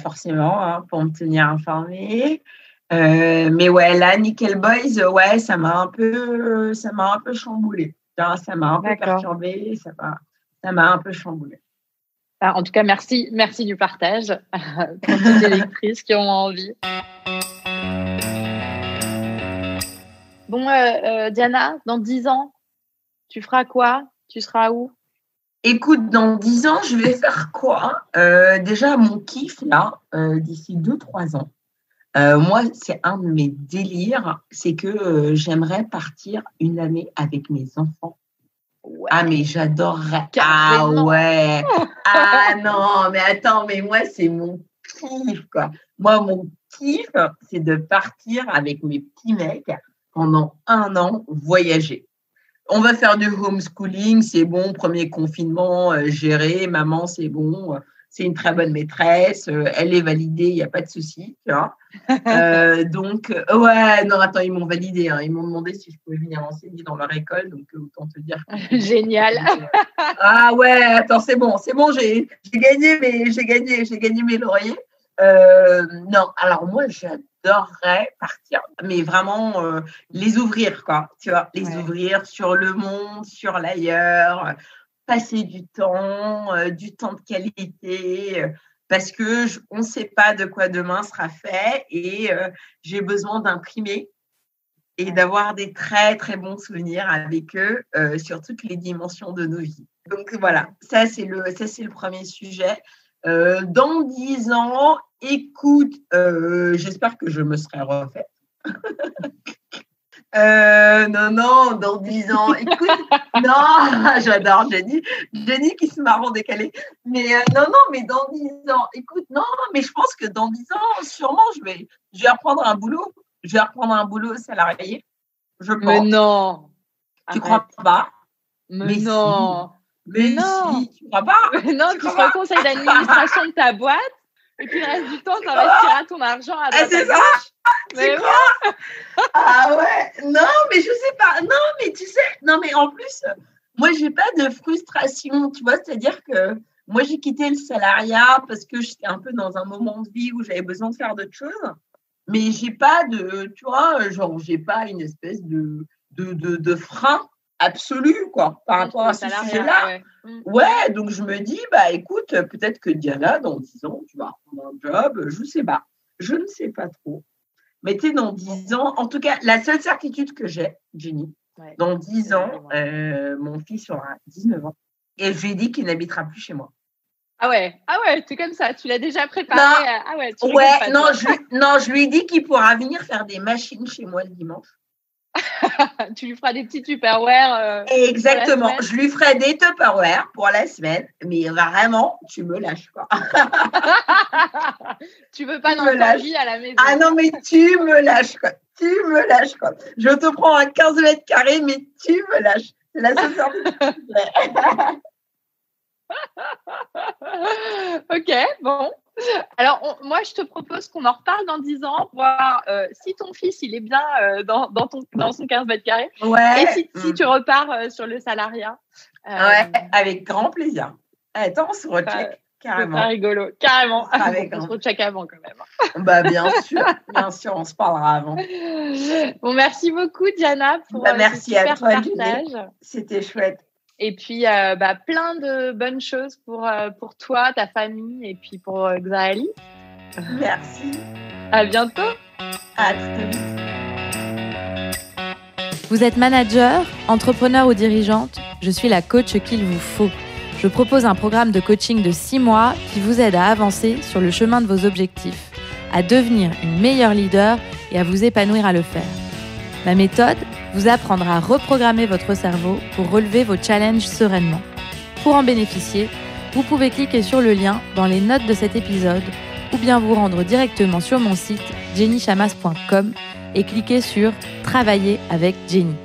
Forcément, pour me tenir informée. Mais ouais, là, Nickel Boys, ouais, ça m'a un peu chamboulée. Ça m'a un peu perturbée, ça m'a un peu chamboulée. En tout cas, merci du partage pour toutes les lectrices qui ont envie. Bon, Diana, dans 10 ans, tu feras quoi? Tu seras où? Écoute, dans 10 ans, je vais faire quoi? Déjà, mon kiff, là, d'ici 2-3 ans, moi, c'est un de mes délires, c'est que j'aimerais partir une année avec mes enfants. Ouais. Ah, mais j'adorerais. Carrément. Ah ouais. Ah non, mais attends, mais moi, c'est mon kiff, quoi. Moi, mon kiff, c'est de partir avec mes petits mecs pendant 1 an voyager. On va faire du homeschooling, c'est bon, premier confinement géré, maman, c'est bon, c'est une très bonne maîtresse, elle est validée, il n'y a pas de souci, tu vois. Donc, ouais, non, attends, ils m'ont validé, hein, ils m'ont demandé si je pouvais venir enseigner dans leur école, donc autant te dire que… Génial. Ah ouais, attends, c'est bon, j'ai gagné mes lauriers. Non, alors moi, j'adorerais partir, mais vraiment les ouvrir, quoi, tu vois, ouvrir sur le monde, sur l'ailleurs, passer du temps de qualité, parce que on ne sait pas de quoi demain sera fait et j'ai besoin d'imprimer et d'avoir des très, très bons souvenirs avec eux sur toutes les dimensions de nos vies. Donc voilà, ça c'est le premier sujet. Dans 10 ans, écoute, j'espère que je me serai refaite. Non, dans 10 ans. Écoute, non, j'adore Jenny. Jenny qui se marre en décalé. Mais non, mais dans 10 ans. Écoute, non, mais je pense que dans 10 ans, sûrement, je vais reprendre un boulot. Je vais reprendre un boulot salarié. Je pense. Mais non. Tu crois pas? Mais non. Si. Mais non. Si, tu crois pas? Mais non, tu seras au conseil d'administration de ta boîte. Et puis le reste du temps, tu investiras ton argent à droite. C'est ça. Tu crois? Ah ouais. Non, mais je sais pas. Non, mais tu sais. Non, mais en plus, moi, j'ai pas de frustration. Tu vois, c'est-à-dire que moi, j'ai quitté le salariat parce que j'étais un peu dans un moment de vie où j'avais besoin de faire d'autres choses. Mais j'ai pas de, tu vois, genre, j'ai pas une espèce de frein absolu, quoi, par rapport à ce sujet-là. Ouais, donc je me dis, bah écoute, peut-être que Diana, dans 10 ans, tu vas reprendre un job, je sais pas. Je ne sais pas trop. Mais tu sais, dans 10 ans, en tout cas, la seule certitude que j'ai, Jenny, dans 10 ans, mon fils aura 19 ans et je lui ai dit qu'il n'habitera plus chez moi. Ah ouais, c'est comme ça, tu l'as déjà préparé. Je lui ai dit qu'il pourra venir faire des machines chez moi le dimanche. Tu lui feras des petits Tupperware. Exactement, je lui ferai des Tupperware pour la semaine, mais vraiment, tu me lâches quoi. Tu veux pas dans ta vie à la maison. Ah non, mais tu me lâches quoi. Je te prends un 15 mètres carrés, mais tu me lâches. C'est la seule sorte. Ok, bon. Alors, moi, je te propose qu'on en reparle dans 10 ans, voir si ton fils, il est bien dans son 15 mètres carrés. Ouais. Et si tu repars sur le salariat. Ouais, avec grand plaisir. Attends, on se recheck carrément. C'est pas rigolo, carrément. On se recheck avant quand même. Bah, bien sûr, on se parlera avant. Bon, merci beaucoup, Diana, pour merci ce super à toi, partage. Julie. C'était chouette. Et puis, plein de bonnes choses pour toi, ta famille et puis pour Xaali. Merci. À bientôt. À très vite. Vous êtes manager, entrepreneur ou dirigeante? Je suis la coach qu'il vous faut. Je propose un programme de coaching de 6 mois qui vous aide à avancer sur le chemin de vos objectifs, à devenir une meilleure leader et à vous épanouir à le faire. Ma méthode vous apprendra à reprogrammer votre cerveau pour relever vos challenges sereinement. Pour en bénéficier, vous pouvez cliquer sur le lien dans les notes de cet épisode ou bien vous rendre directement sur mon site jennychamas.com et cliquer sur « Travailler avec Jenny ».